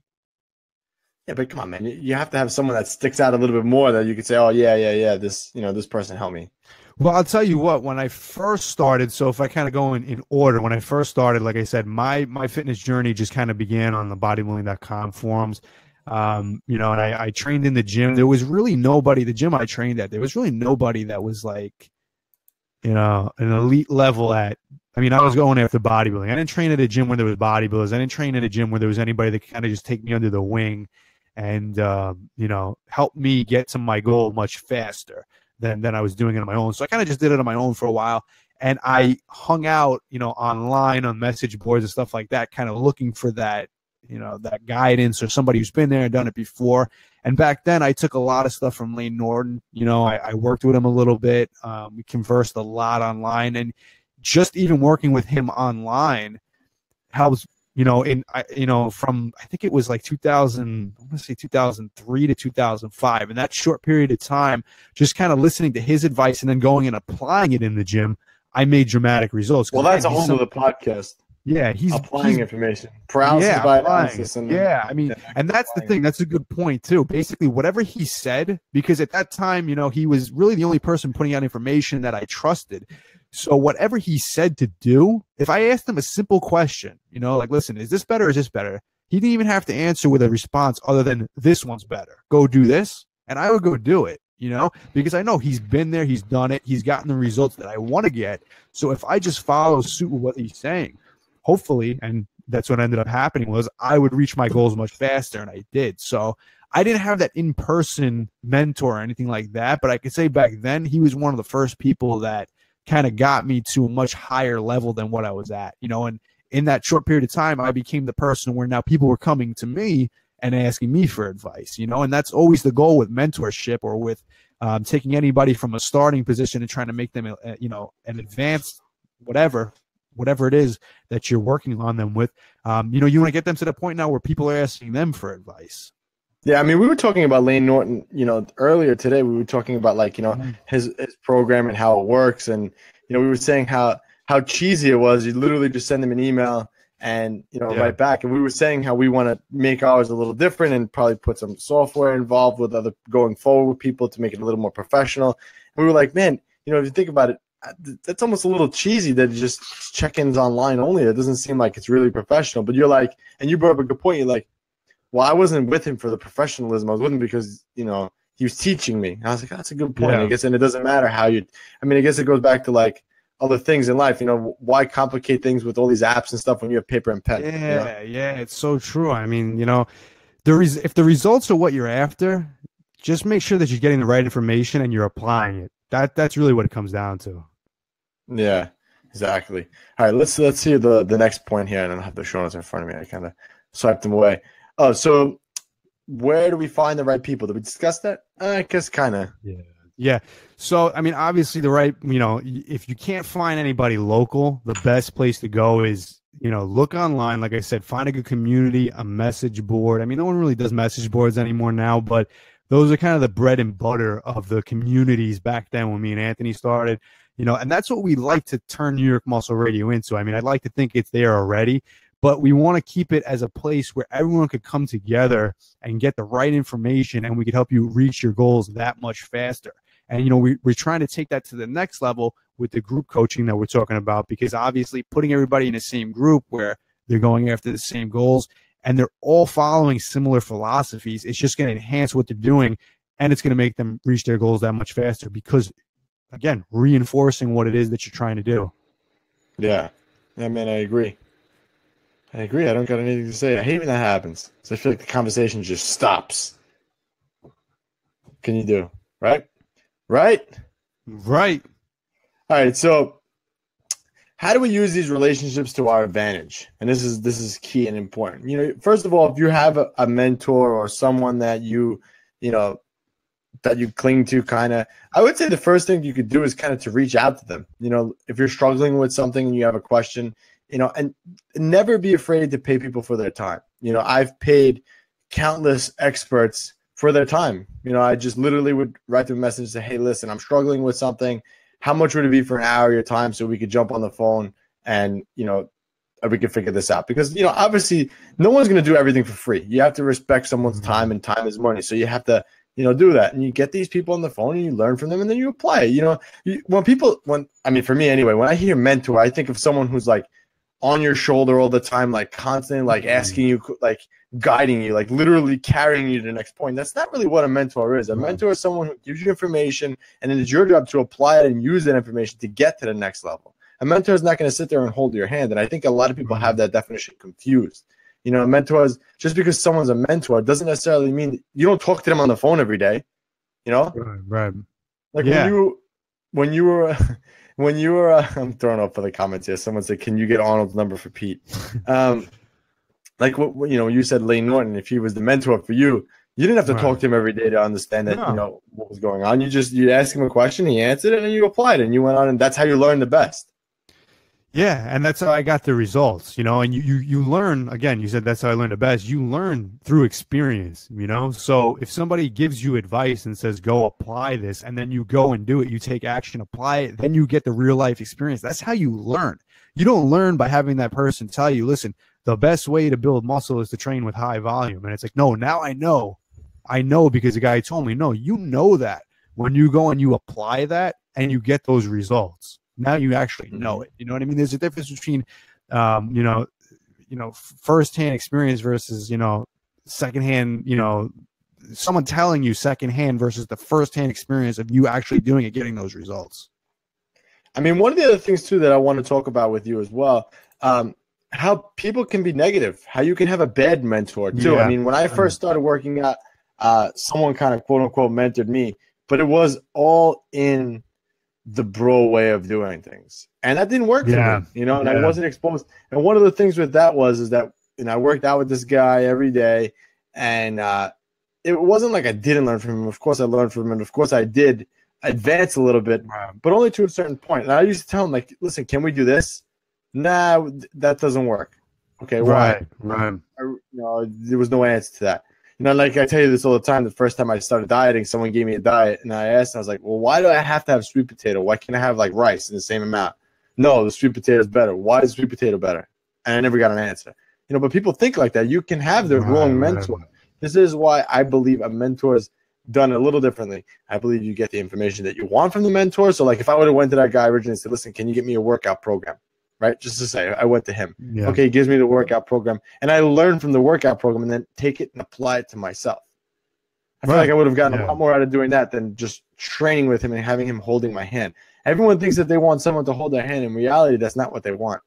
Speaker 1: Yeah, but come on, man. You have to have someone that sticks out a little bit more, that you could say, oh, yeah, this person helped me.
Speaker 2: Well, I'll tell you what, when I first started, so if I kind of go in order, when I first started, like I said, my fitness journey just kind of began on the bodybuilding.com forums. And I trained in the gym. There was really nobody, the gym I trained at, there was really nobody that was like, an elite level at, I was going after bodybuilding. I didn't train at a gym where there was bodybuilders. I didn't train at a gym where there was anybody that could kind of just take me under the wing and, help me get to my goal much faster than I was doing it on my own. So I kind of just did it on my own for a while. And I hung out, online on message boards and stuff like that, kind of looking for that, that guidance or somebody who's been there and done it before. And back then I took a lot of stuff from Lane Norton. I worked with him a little bit. We conversed a lot online, and just even working with him online helps from I think it was like 2003 to 2005, in that short period of time, just kind of listening to his advice and then going and applying it in the gym, I made dramatic results.
Speaker 1: Well, that's a whole nother podcast.
Speaker 2: Yeah, he's
Speaker 1: applying information, paralysis by analysis,
Speaker 2: and that's the thing. That's a good point too. Basically, whatever he said, because at that time, he was really the only person putting out information that I trusted. So whatever he said to do, if I asked him a simple question, like, listen, is this better or is this better? He didn't even have to answer with a response other than this one's better. Go do this, and I would go do it. Because I know he's been there, he's done it, he's gotten the results that I want to get. So if I just follow suit with what he's saying, hopefully, and that's what ended up happening, was I would reach my goals much faster, and I did. So I didn't have that in-person mentor or anything like that, but I could say back then he was one of the first people that kind of got me to a much higher level than what I was at, and in that short period of time, I became the person where now people were coming to me and asking me for advice, and that's always the goal with mentorship, or with taking anybody from a starting position and trying to make them, an advanced, whatever it is that you're working on them with. You want to get them to the point now where people are asking them for advice.
Speaker 1: Yeah, I mean, we were talking about Lane Norton, earlier today. We were talking about his program and how it works, and we were saying how cheesy it was. You literally just send him an email and right back. And we were saying how we want to make ours a little different and probably put some software involved with other going forward with people to make it a little more professional. And we were like, man, if you think about it, that's almost a little cheesy that it's just check-ins online only. It doesn't seem like it's really professional. But you're like, and you brought up a good point. You're like, well, I wasn't with him for the professionalism. I was with him because, he was teaching me. And I was like, oh, that's a good point. I guess, and it doesn't matter how I guess it goes back to like other things in life. Why complicate things with all these apps and stuff when you have paper and pen?
Speaker 2: Yeah, it's so true. I mean, if the results are what you're after, just make sure that you're getting the right information and you're applying it. That's really what it comes down to.
Speaker 1: Yeah, exactly. All right, let's see the next point here. I don't have the show notes in front of me. I kind of swiped them away. Oh, so where do we find the right people? Did we discuss that? I guess kind of.
Speaker 2: Yeah. So, I mean, obviously if you can't find anybody local, the best place to go is, look online. Like I said, find a good community, a message board. I mean, no one really does message boards anymore now, but those are kind of the bread and butter of the communities back then when me and Anthony started. And that's what we like to turn New York Muscle Radio into. I mean, I'd like to think it's there already, but we want to keep it as a place where everyone could come together and get the right information, and we could help you reach your goals that much faster. And, we're trying to take that to the next level with the group coaching that we're talking about, because obviously putting everybody in the same group where they're going after the same goals and they're all following similar philosophies, it's just going to enhance what they're doing, and it's going to make them reach their goals that much faster because, again, reinforcing what it is that you're trying to do.
Speaker 1: Yeah. I mean, I agree. I don't got anything to say. I hate when that happens. So I feel like the conversation just stops. What can you do? Right? All right. So how do we use these relationships to our advantage? And this is key and important. First of all, if you have a mentor or someone that that you cling to, I would say the first thing you could do is to reach out to them. If you're struggling with something and you have a question, and never be afraid to pay people for their time. I've paid countless experts for their time. I just literally would write them a message and say, hey, listen, I'm struggling with something. How much would it be for an hour of your time so we could jump on the phone and, we could figure this out? Because, obviously no one's going to do everything for free. You have to respect someone's time, and time is money. So you have to, do that. And you get these people on the phone and you learn from them, and then you apply it. For me anyway, when I hear mentor, I think of someone who's like on your shoulder all the time, like constantly, like asking you, like guiding you, like literally carrying you to the next point. That's not really what a mentor is. A mentor is someone who gives you information, and then it's your job to apply it and use that information to get to the next level. A mentor is not going to sit there and hold your hand. And I think a lot of people have that definition confused. A mentor is, just because someone's a mentor doesn't necessarily mean you don't talk to them on the phone every day.
Speaker 2: Right.
Speaker 1: Like when you were I'm throwing up for the comments here. Someone said, can you get Arnold's number for Pete? Like what you said, Lane Norton, if he was the mentor for you, you didn't have to talk to him every day to understand that, what was going on. You asked him a question, he answered it, and you applied it, and you went on, and that's how you learn the best.
Speaker 2: Yeah, and that's how I got the results, and you learn, again, you said that's how I learned the best. You learn through experience, So if somebody gives you advice and says, go apply this, and then you go and do it, you take action, apply it, then you get the real life experience. That's how you learn. You don't learn by having that person tell you, listen, the best way to build muscle is to train with high volume. And it's like, no, now I know because the guy told me. No, you know that when you go and you apply that and you get those results. Now you actually know it. You know what I mean? There's a difference between, firsthand experience versus, secondhand, someone telling you secondhand versus the firsthand experience of you actually doing it, getting those results.
Speaker 1: I mean, one of the other things too that I want to talk about with you as well, how people can be negative, how you can have a bad mentor too.
Speaker 2: Yeah.
Speaker 1: I mean, when I first started working out, someone kind of quote unquote mentored me, but it was all in the bro way of doing things, and that didn't work for me, and I wasn't exposed. And one of the things with that is that I worked out with this guy every day, and it wasn't like I didn't learn from him. Of course I learned from him, and of course I did advance a little bit, but only to a certain point. And I used to tell him, like, listen, can we do this? Nah, that doesn't work. Okay, why?
Speaker 2: Right.
Speaker 1: There was no answer to that. Like I tell you this all the time, the first time I started dieting, someone gave me a diet, and I asked, I was like, well, why do I have to have sweet potato? Why can't I have, like, rice in the same amount? No, the sweet potato is better. Why is sweet potato better? And I never got an answer. But people think like that. You can have the wrong mentor. This is why I believe a mentor is done a little differently. I believe you get the information that you want from the mentor. So, like, if I would have went to that guy originally and said, listen, can you get me a workout program? Right? Just to say, I went to him. Yeah. Okay, he gives me the workout program, and I learn from the workout program and then take it and apply it to myself. I feel like I would have gotten a lot more out of doing that than just training with him and having him holding my hand. Everyone thinks that they want someone to hold their hand. In reality, that's not what they want.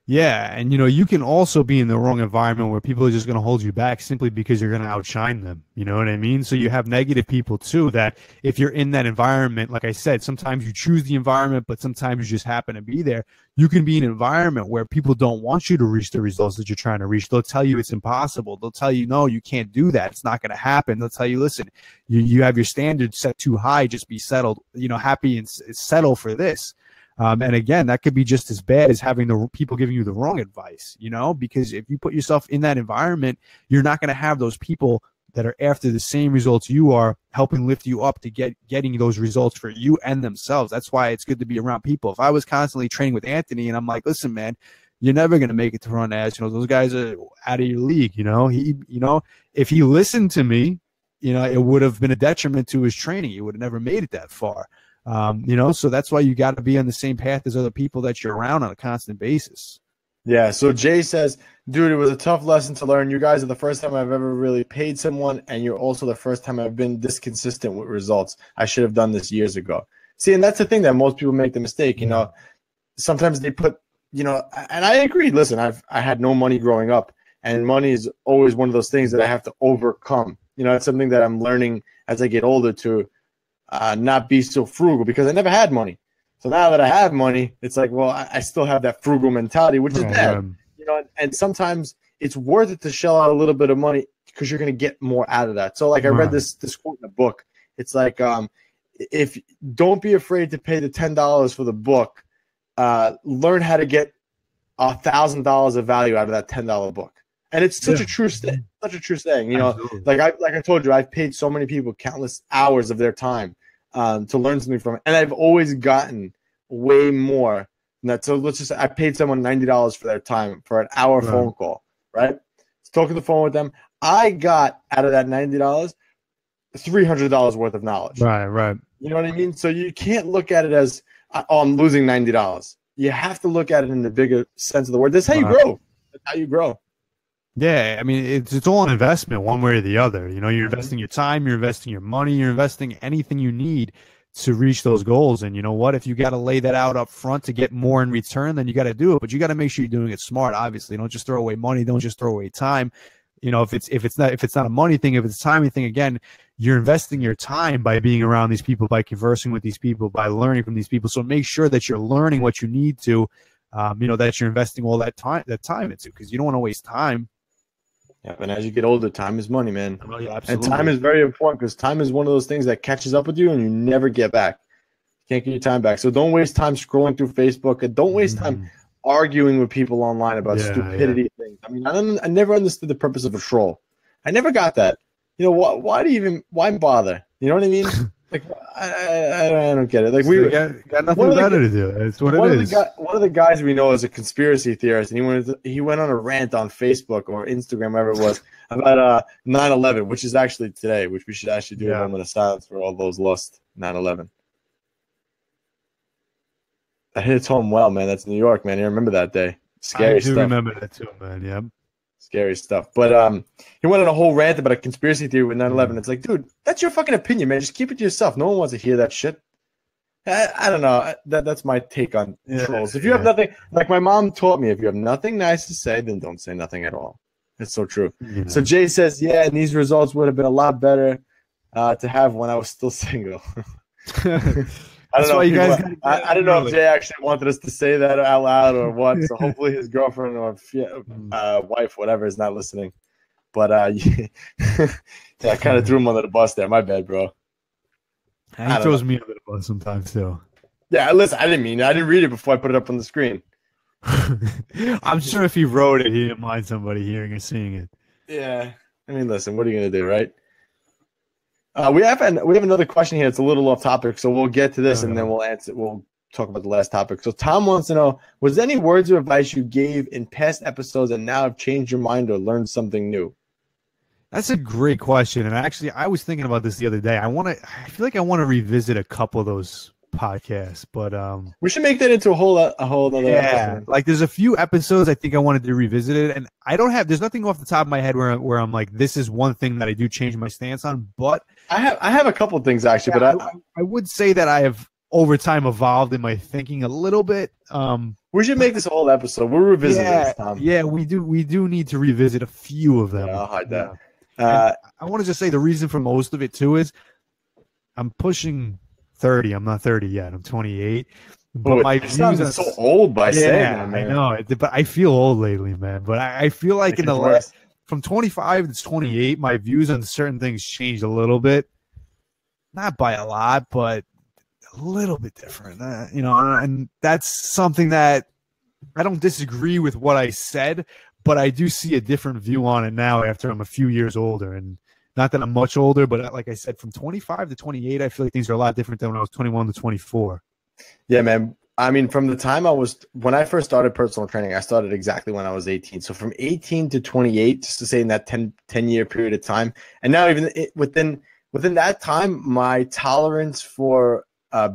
Speaker 2: Yeah, and you can also be in the wrong environment where people are just going to hold you back simply because you're going to outshine them. You know what I mean? So you have negative people too, that if you're in that environment, like I said, sometimes you choose the environment, but sometimes you just happen to be there. You can be in an environment where people don't want you to reach the results that you're trying to reach. They'll tell you it's impossible. They'll tell you, no, you can't do that. It's not going to happen. They'll tell you, listen, you have your standards set too high. Just be settled, happy and settle for this. And again, that could be just as bad as having the people giving you the wrong advice, because if you put yourself in that environment, you're not going to have those people that are after the same results you are, helping lift you up to getting those results for you and themselves. That's why it's good to be around people. If I was constantly training with Anthony and I'm like, listen, man, you're never going to make it to run ads. Those guys are out of your league. If he listened to me, it would have been a detriment to his training. He would have never made it that far. So that's why you got to be on the same path as other people that you're around on a constant basis.
Speaker 1: Yeah. So Jay says, dude, it was a tough lesson to learn. You guys are the first time I've ever really paid someone, and you're also the first time I've been this consistent with results. I should have done this years ago. See, and that's the thing that most people make the mistake. Sometimes they put, and I agree. Listen, I had no money growing up, and money is always one of those things that I have to overcome. It's something that I'm learning as I get older to not be so frugal, because I never had money. So now that I have money, it's like, well, I still have that frugal mentality, which is bad. And sometimes it's worth it to shell out a little bit of money because you're going to get more out of that. So, like, I read this quote in the book. It's like, if don't be afraid to pay the $10 for the book. Learn how to get $1,000 of value out of that $10 book. And it's such a true saying. Such a true saying. Like I told you, I've paid so many people countless hours of their time to learn something from it, and I've always gotten way more than that. So let's just say I paid someone $90 for their time for an hour phone call, right? Talk on the phone with them. I got out of that $90 $300 worth of knowledge.
Speaker 2: Right.
Speaker 1: You know what I mean? So you can't look at it as, oh, I'm losing $90. You have to look at it in the bigger sense of the word. That's how you grow. That's how you grow.
Speaker 2: Yeah, I mean, it's all an investment one way or the other. You're investing your time, you're investing your money, you're investing anything you need to reach those goals. And you know what? If you got to lay that out up front to get more in return, then you got to do it. But you got to make sure you're doing it smart. Obviously, don't just throw away money. Don't just throw away time. If it's not a money thing, if it's a timing thing, again, you're investing your time by being around these people, by conversing with these people, by learning from these people. So make sure that you're learning what you need to, that you're investing all that time into, because you don't want to waste time.
Speaker 1: Yeah, and as you get older, time is money, man.
Speaker 2: Oh, yeah,
Speaker 1: and time is very important, because time is one of those things that catches up with you and you never get back. You can't get your time back. So don't waste time scrolling through Facebook, and don't waste time arguing with people online about stupidity things. I mean, I never understood the purpose of a troll. I never got that. You know, why bother? You know what I mean? Like, I don't get it. Like, we
Speaker 2: got nothing better to do. That's what it is.
Speaker 1: One of the guys we know is a conspiracy theorist, and he went on a rant on Facebook or Instagram, whatever it was, about 9/11, which is actually today, which we should actually do a moment of silence for all those lost 9/11. That hits home well, man. That's New York, man. You remember that day? Scary stuff. I do
Speaker 2: remember that too, man. Yeah.
Speaker 1: Scary stuff. But he went on a whole rant about a conspiracy theory with 9/11. It's like, dude, that's your fucking opinion, man. Just keep it to yourself. No one wants to hear that shit. I don't know. That's my take on trolls. If you have nothing, like my mom taught me, if you have nothing nice to say, then don't say nothing at all. It's so true. Yeah. So Jay says, and these results would have been a lot better to have when I was still single. I don't know if Jay actually wanted us to say that out loud or what. So hopefully his girlfriend or wife, whatever, is not listening. But I kind of threw him under the bus there. My bad, bro.
Speaker 2: He throws me under the bus sometimes too.
Speaker 1: Yeah, listen, I didn't mean it. I didn't read it before I put it up on the screen.
Speaker 2: I'm sure if he wrote it, he didn't mind somebody hearing or seeing it.
Speaker 1: Yeah. I mean, listen, what are you going to do, right? We have another question here. It's a little off topic, so we'll get to this and then we'll answer. We'll talk about the last topic. So Tom wants to know: was there any words of advice you gave in past episodes and now have changed your mind or learned something new?
Speaker 2: That's a great question, and actually, I was thinking about this the other day. I feel like I want to revisit a couple of those podcasts, but
Speaker 1: we should make that into a whole other episode.
Speaker 2: Like there's a few episodes I think I wanted to revisit it, and there's nothing off the top of my head where I'm like, this is one thing that I do change my stance on, but
Speaker 1: I have a couple of things actually, but
Speaker 2: I would say that I have over time evolved in my thinking a little bit.
Speaker 1: We should make this a whole episode. We'll revisit this, Tom.
Speaker 2: Yeah, we do need to revisit a few of them.
Speaker 1: Yeah, I'll hide that.
Speaker 2: I want to just say the reason for most of it too is I'm pushing 30. I'm not 30 yet. I'm 28. But my views are
Speaker 1: so old by saying that, man.
Speaker 2: I know, but I feel old lately, man. But I feel like in the last from 25 to 28, my views on certain things changed a little bit. Not by a lot, but a little bit different. And that's something that I don't disagree with what I said, but I do see a different view on it now after I'm a few years older. And not that I'm much older, but like I said, from 25 to 28, I feel like things are a lot different than when I was 21 to 24.
Speaker 1: Yeah, man. I mean, from the time when I first started personal training, I started exactly when I was 18. So from 18 to 28, just to say in that 10-year period of time. And now even within that time, my tolerance for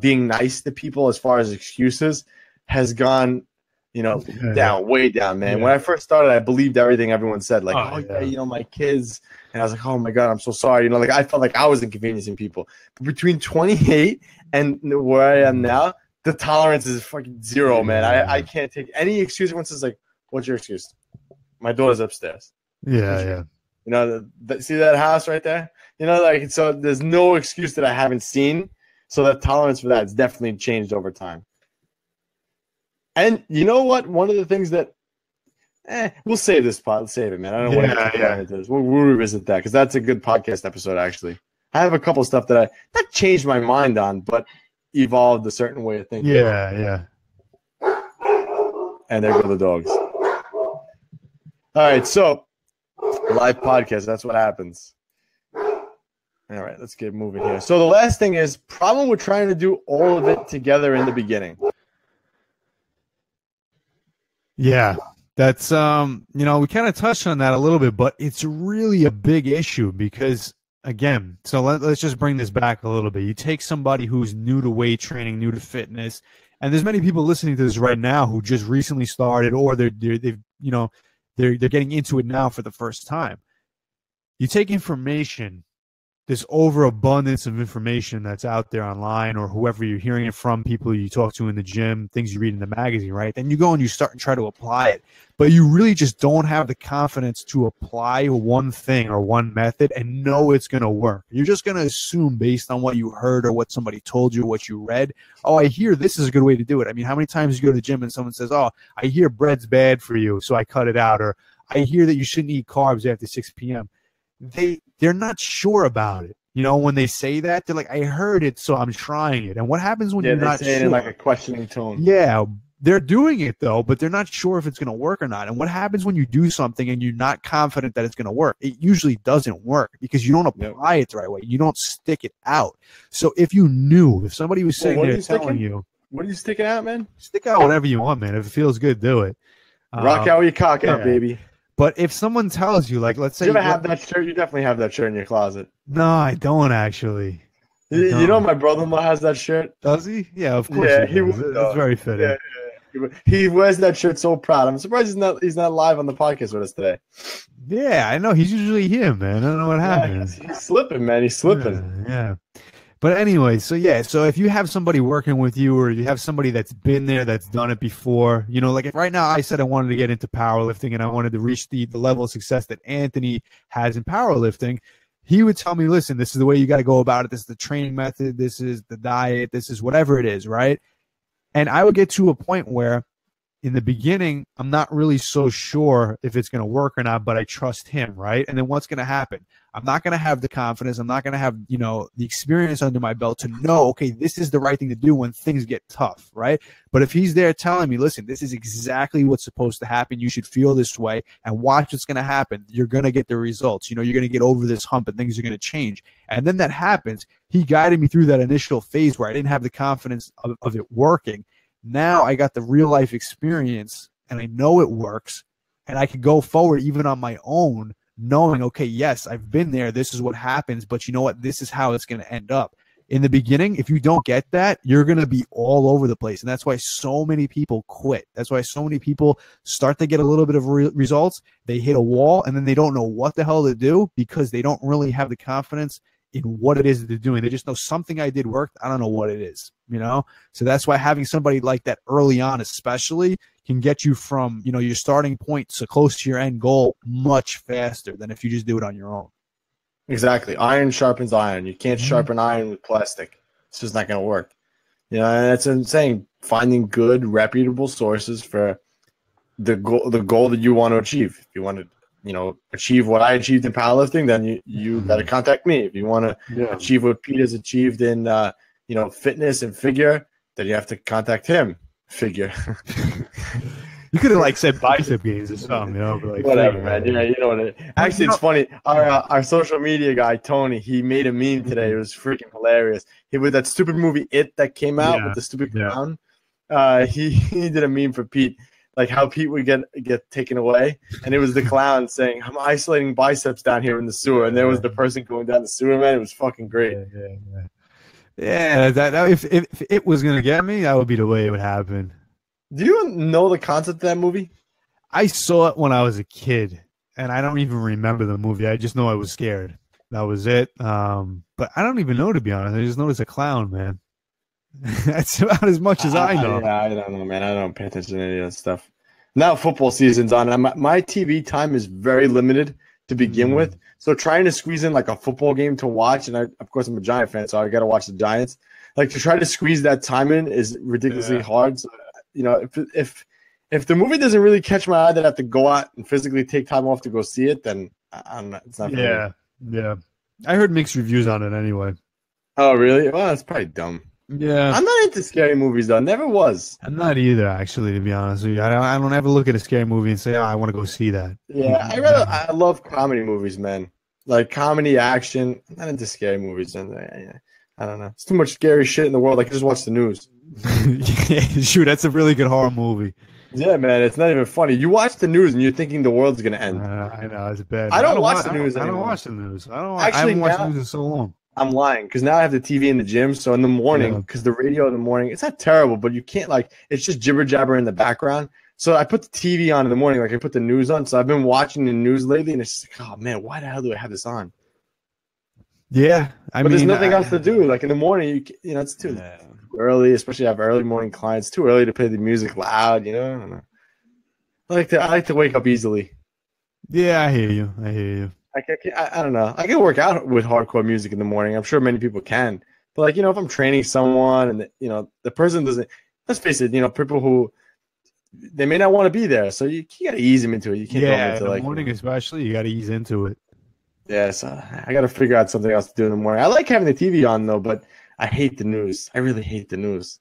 Speaker 1: being nice to people as far as excuses has gone, way down, man. Yeah. When I first started, I believed everything everyone said. Like, my kids. And I was like, oh, my God, I'm so sorry. Like I felt like I was inconveniencing people. But between 28 and where I am now, the tolerance is fucking zero, man. I can't take any excuse. Everyone says, like, what's your excuse? My daughter's upstairs.
Speaker 2: Yeah.
Speaker 1: See that house right there? So there's no excuse that I haven't seen. So that tolerance for that has definitely changed over time. And you know what? One of the things that we'll save this part. Let's save it, man. I don't want to get into this. We'll revisit that because that's a good podcast episode, actually. I have a couple of stuff that I not changed my mind on, but evolved a certain way of thinking.
Speaker 2: Yeah.
Speaker 1: And there go the dogs. All right, so live podcast. That's what happens. All right, let's get moving here. So the last thing is problem with trying to do all of it together in the beginning.
Speaker 2: Yeah. That's, we kind of touched on that a little bit, but it's really a big issue because, again, so let's just bring this back a little bit. You take somebody who's new to weight training, new to fitness, and there's many people listening to this right now who just recently started or they're getting into it now for the first time. You take information, this overabundance of information that's out there online or whoever you're hearing it from, people you talk to in the gym, things you read in the magazine, right? Then you go and you start and try to apply it. But you really just don't have the confidence to apply one thing or one method and know it's going to work. You're just going to assume based on what you heard or what somebody told you, what you read. Oh, I hear this is a good way to do it. I mean, how many times you go to the gym and someone says, oh, I hear bread's bad for you, so I cut it out. Or I hear that you shouldn't eat carbs after 6 p.m. They're not sure about it. You know, when they say that, they're like, I heard it, so I'm trying it. And what happens when you're not
Speaker 1: say
Speaker 2: sure?
Speaker 1: it in like a questioning tone.
Speaker 2: Yeah, they're doing it though, but they're not sure if it's going to work or not. And what happens when you do something and you're not confident that it's going to work? It usually doesn't work because you don't apply it the right way. You don't stick it out. So if you knew, if somebody was sitting there telling you,
Speaker 1: what are you sticking out, man?
Speaker 2: Stick out whatever you want, man. If it feels good, do it.
Speaker 1: Rock out your cock out, baby.
Speaker 2: But if someone tells you, like, let's say
Speaker 1: you ever have that shirt, you definitely have that shirt in your closet.
Speaker 2: No, I don't actually.
Speaker 1: You know, my brother-in-law has that shirt.
Speaker 2: Does he? Yeah, of course. Yeah, it's very fitting.
Speaker 1: Yeah. He wears that shirt so proud. I'm surprised he's not live on the podcast with us today.
Speaker 2: Yeah, I know. He's usually here, man. I don't know what happened.
Speaker 1: He's slipping, man. He's slipping.
Speaker 2: Yeah. But anyway, so if you have somebody working with you or you have somebody that's been there, that's done it before, you know, like if right now I said I wanted to get into powerlifting and I wanted to reach the level of success that Anthony has in powerlifting, he would tell me, listen, this is the way you got to go about it. This is the training method. This is the diet. This is whatever it is, right? And I would get to a point where in the beginning, I'm not really so sure if it's going to work or not, but I trust him, right? And then what's going to happen? I'm not going to have the confidence. I'm not going to have, you know, the experience under my belt to know, okay, this is the right thing to do when things get tough, right? But if he's there telling me, listen, this is exactly what's supposed to happen. You should feel this way and watch what's going to happen. You're going to get the results. You know, you're going to get over this hump and things are going to change. And then that happens. He guided me through that initial phase where I didn't have the confidence of it working. Now I got the real life experience and I know it works and I can go forward even on my own knowing, okay, yes, I've been there. This is what happens, but you know what? This is how it's going to end up. In the beginning, if you don't get that, you're going to be all over the place. And that's why so many people quit. That's why so many people start to get a little bit of results. They hit a wall and then they don't know what the hell to do because they don't really have the confidence in what it is that they're doing. They just know something I did worked. I don't know what it is, you know? So that's why having somebody like that early on, especially, can get you from, you know, your starting point so close to your end goal much faster than if you just do it on your own.
Speaker 1: Exactly. Iron sharpens iron. You can't sharpen iron with plastic. It's just not going to work. You know, and that's what I'm saying. Finding good, reputable sources for the goal that you want to achieve. If you want to, you know, achieve what I achieved in powerlifting, then you got to contact me. If you want to achieve what Pete has achieved in, you know, fitness and figure, then you have to contact him. Figure.
Speaker 2: You could have like said bicep gains or something, you know. Like,
Speaker 1: whatever, man. Yeah, you know what? Actually, it's funny. Our social media guy Tony, he made a meme today. It was freaking hilarious. He with that stupid movie It that came out with the stupid clown. He did a meme for Pete, like how Pete would get taken away, and it was the clown saying, "I'm isolating biceps down here in the sewer," and there was the person going down the sewer. Man, it was fucking great.
Speaker 2: Yeah. That if it was gonna get me, that would be the way it would happen.
Speaker 1: Do you know the concept of that movie?
Speaker 2: I saw it when I was a kid, and I don't even remember the movie. I just know I was scared. That was it. But I don't even know, to be honest. I just know it's a clown, man. That's about as much as I know.
Speaker 1: Yeah, I don't know, man. I don't pay attention to any of that stuff. Now football season's on, and my TV time is very limited to begin with. So trying to squeeze in like a football game to watch, and of course I'm a Giant fan, so I got to watch the Giants. Like to try to squeeze that time in is ridiculously hard. So, you know, if the movie doesn't really catch my eye that I have to go out and physically take time off to go see it, then I'm not. It's not.
Speaker 2: Yeah. I heard mixed reviews on it anyway.
Speaker 1: Oh really? Well, that's probably dumb.
Speaker 2: Yeah,
Speaker 1: I'm not into scary movies though. Never was.
Speaker 2: I'm not either, actually, to be honest with you. I don't ever look at a scary movie and say, "Oh, I want to go see that."
Speaker 1: Yeah, I love comedy movies, man. Like comedy, action. I'm not into scary movies. And I don't know. It's too much scary shit in the world. Like just watch the news.
Speaker 2: Yeah, shoot, that's a really good horror movie.
Speaker 1: Yeah, man, it's not even funny. You watch the news and you're thinking the world's gonna end.
Speaker 2: I know, it's bad.
Speaker 1: I don't watch the news anymore.
Speaker 2: I don't watch the news.
Speaker 1: I
Speaker 2: haven't watched the news in so long.
Speaker 1: I'm lying because now I have the TV in the gym. So in the morning, because the radio in the morning, it's not terrible, but you can't it's just jibber jabber in the background. So I put the TV on in the morning, like I put the news on. So I've been watching the news lately, and it's just like, oh man, why the hell do I have this on?
Speaker 2: Yeah,
Speaker 1: I mean, there's nothing else to do. Like in the morning, you know, it's too early, especially I have early morning clients. Too early to play the music loud. You know, I don't know. I like to wake up easily.
Speaker 2: Yeah, I hear you.
Speaker 1: I don't know. I can work out with hardcore music in the morning. I'm sure many people can. But like, you know, if I'm training someone and you know the person doesn't, let's face it, you know, people who they may not want to be there, so you got to ease them into it. You can't go into
Speaker 2: in the morning especially. You got to ease into it.
Speaker 1: Yeah, so I got to figure out something else to do in the morning. I like having the TV on though, but I hate the news. I really hate the news.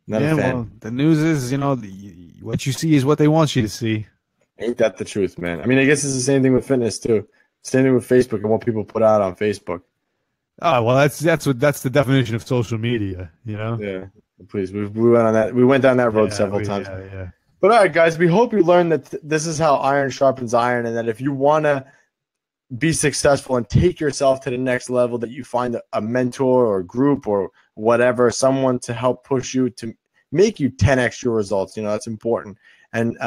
Speaker 1: Not a fan.
Speaker 2: Well, the news is, what you see is what they want you to see.
Speaker 1: Ain't that the truth, man? I mean, I guess it's the same thing with fitness too. Same thing with Facebook and what people put out on Facebook.
Speaker 2: Oh, well, that's the definition of social media,
Speaker 1: Yeah, please. We went on that. We went down that road several times.
Speaker 2: Yeah.
Speaker 1: But all right, guys, we hope you learned that this is how iron sharpens iron, and that if you want to be successful and take yourself to the next level, that you find a mentor or a group or whatever, someone to help push you to make you 10x your results. That's important. And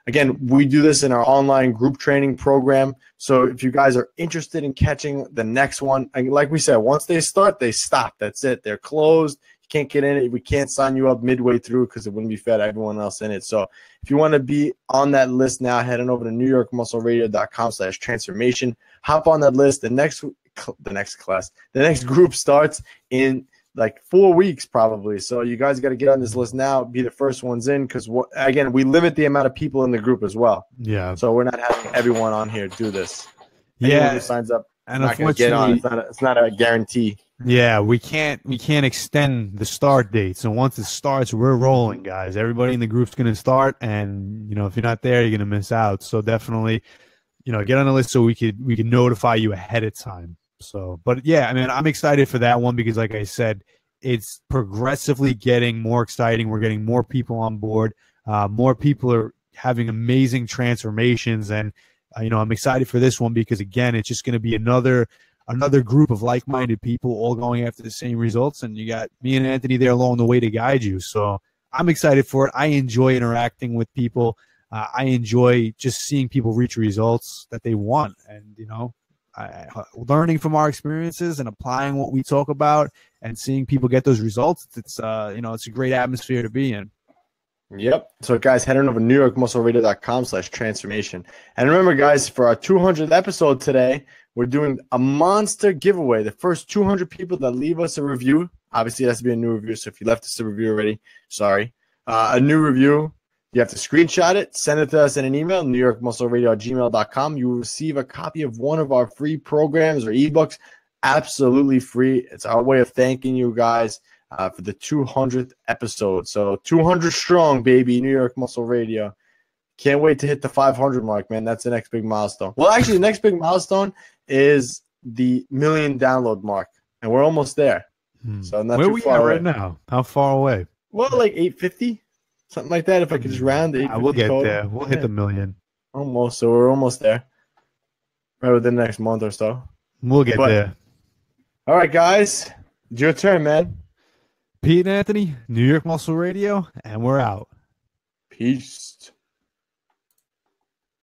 Speaker 1: again, we do this in our online group training program. So if you guys are interested in catching the next one, and like we said, once they start, they stop. That's it. They're closed. You can't get in it. We can't sign you up midway through because it wouldn't be fair to everyone else in it. So if you want to be on that list now, head on over to NewYorkMuscleRadio.com/transformation. Hop on that list. The next group starts in like 4 weeks probably. So you guys got to get on this list now, be the first ones in, because again, we limit the amount of people in the group as well.
Speaker 2: Yeah.
Speaker 1: So we're not having everyone on here do this.
Speaker 2: Yeah.
Speaker 1: Anyone who signs up,
Speaker 2: and
Speaker 1: not going to get on. It's not a guarantee.
Speaker 2: Yeah, we can't extend the start date. So once it starts, we're rolling, guys. Everybody in the group's going to start, and if you're not there, you're going to miss out. So definitely, get on the list so we can notify you ahead of time. So, but yeah, I mean, I'm excited for that one because, like I said, it's progressively getting more exciting. We're getting more people on board. More people are having amazing transformations, and I'm excited for this one because, again, it's just going to be another group of like-minded people all going after the same results, and you got me and Anthony there along the way to guide you. So I'm excited for it. I enjoy interacting with people. I enjoy just seeing people reach results that they want, and learning from our experiences and applying what we talk about and seeing people get those results. It's it's a great atmosphere to be in.
Speaker 1: Yep. So guys, head on over to NewYorkMuscleRadio.com/transformation. And remember, guys, for our 200th episode today, we're doing a monster giveaway. The first 200 people that leave us a review, obviously it has to be a new review. So if you left us a review already, sorry. A new review, you have to screenshot it, send it to us in an email, NewYorkMuscleRadio@gmail.com. You will receive a copy of one of our free programs or ebooks, absolutely free. It's our way of thanking you guys for the 200th episode. So 200 strong, baby, New York Muscle Radio. Can't wait to hit the 500 mark, man. That's the next big milestone. Well, actually, the next big milestone is the 1 million download mark, and we're almost there. So not
Speaker 2: Where
Speaker 1: too
Speaker 2: we
Speaker 1: far
Speaker 2: at
Speaker 1: away.
Speaker 2: right now? How far away?
Speaker 1: Well, like 850, something like that. If I could just round it,
Speaker 2: We'll get there. We'll hit the 1 million.
Speaker 1: Almost. So we're almost there. Right within the next month or so.
Speaker 2: We'll get there.
Speaker 1: All right, guys. It's your turn, man.
Speaker 2: Pete and Anthony, New York Muscle Radio, and we're out.
Speaker 1: Peace.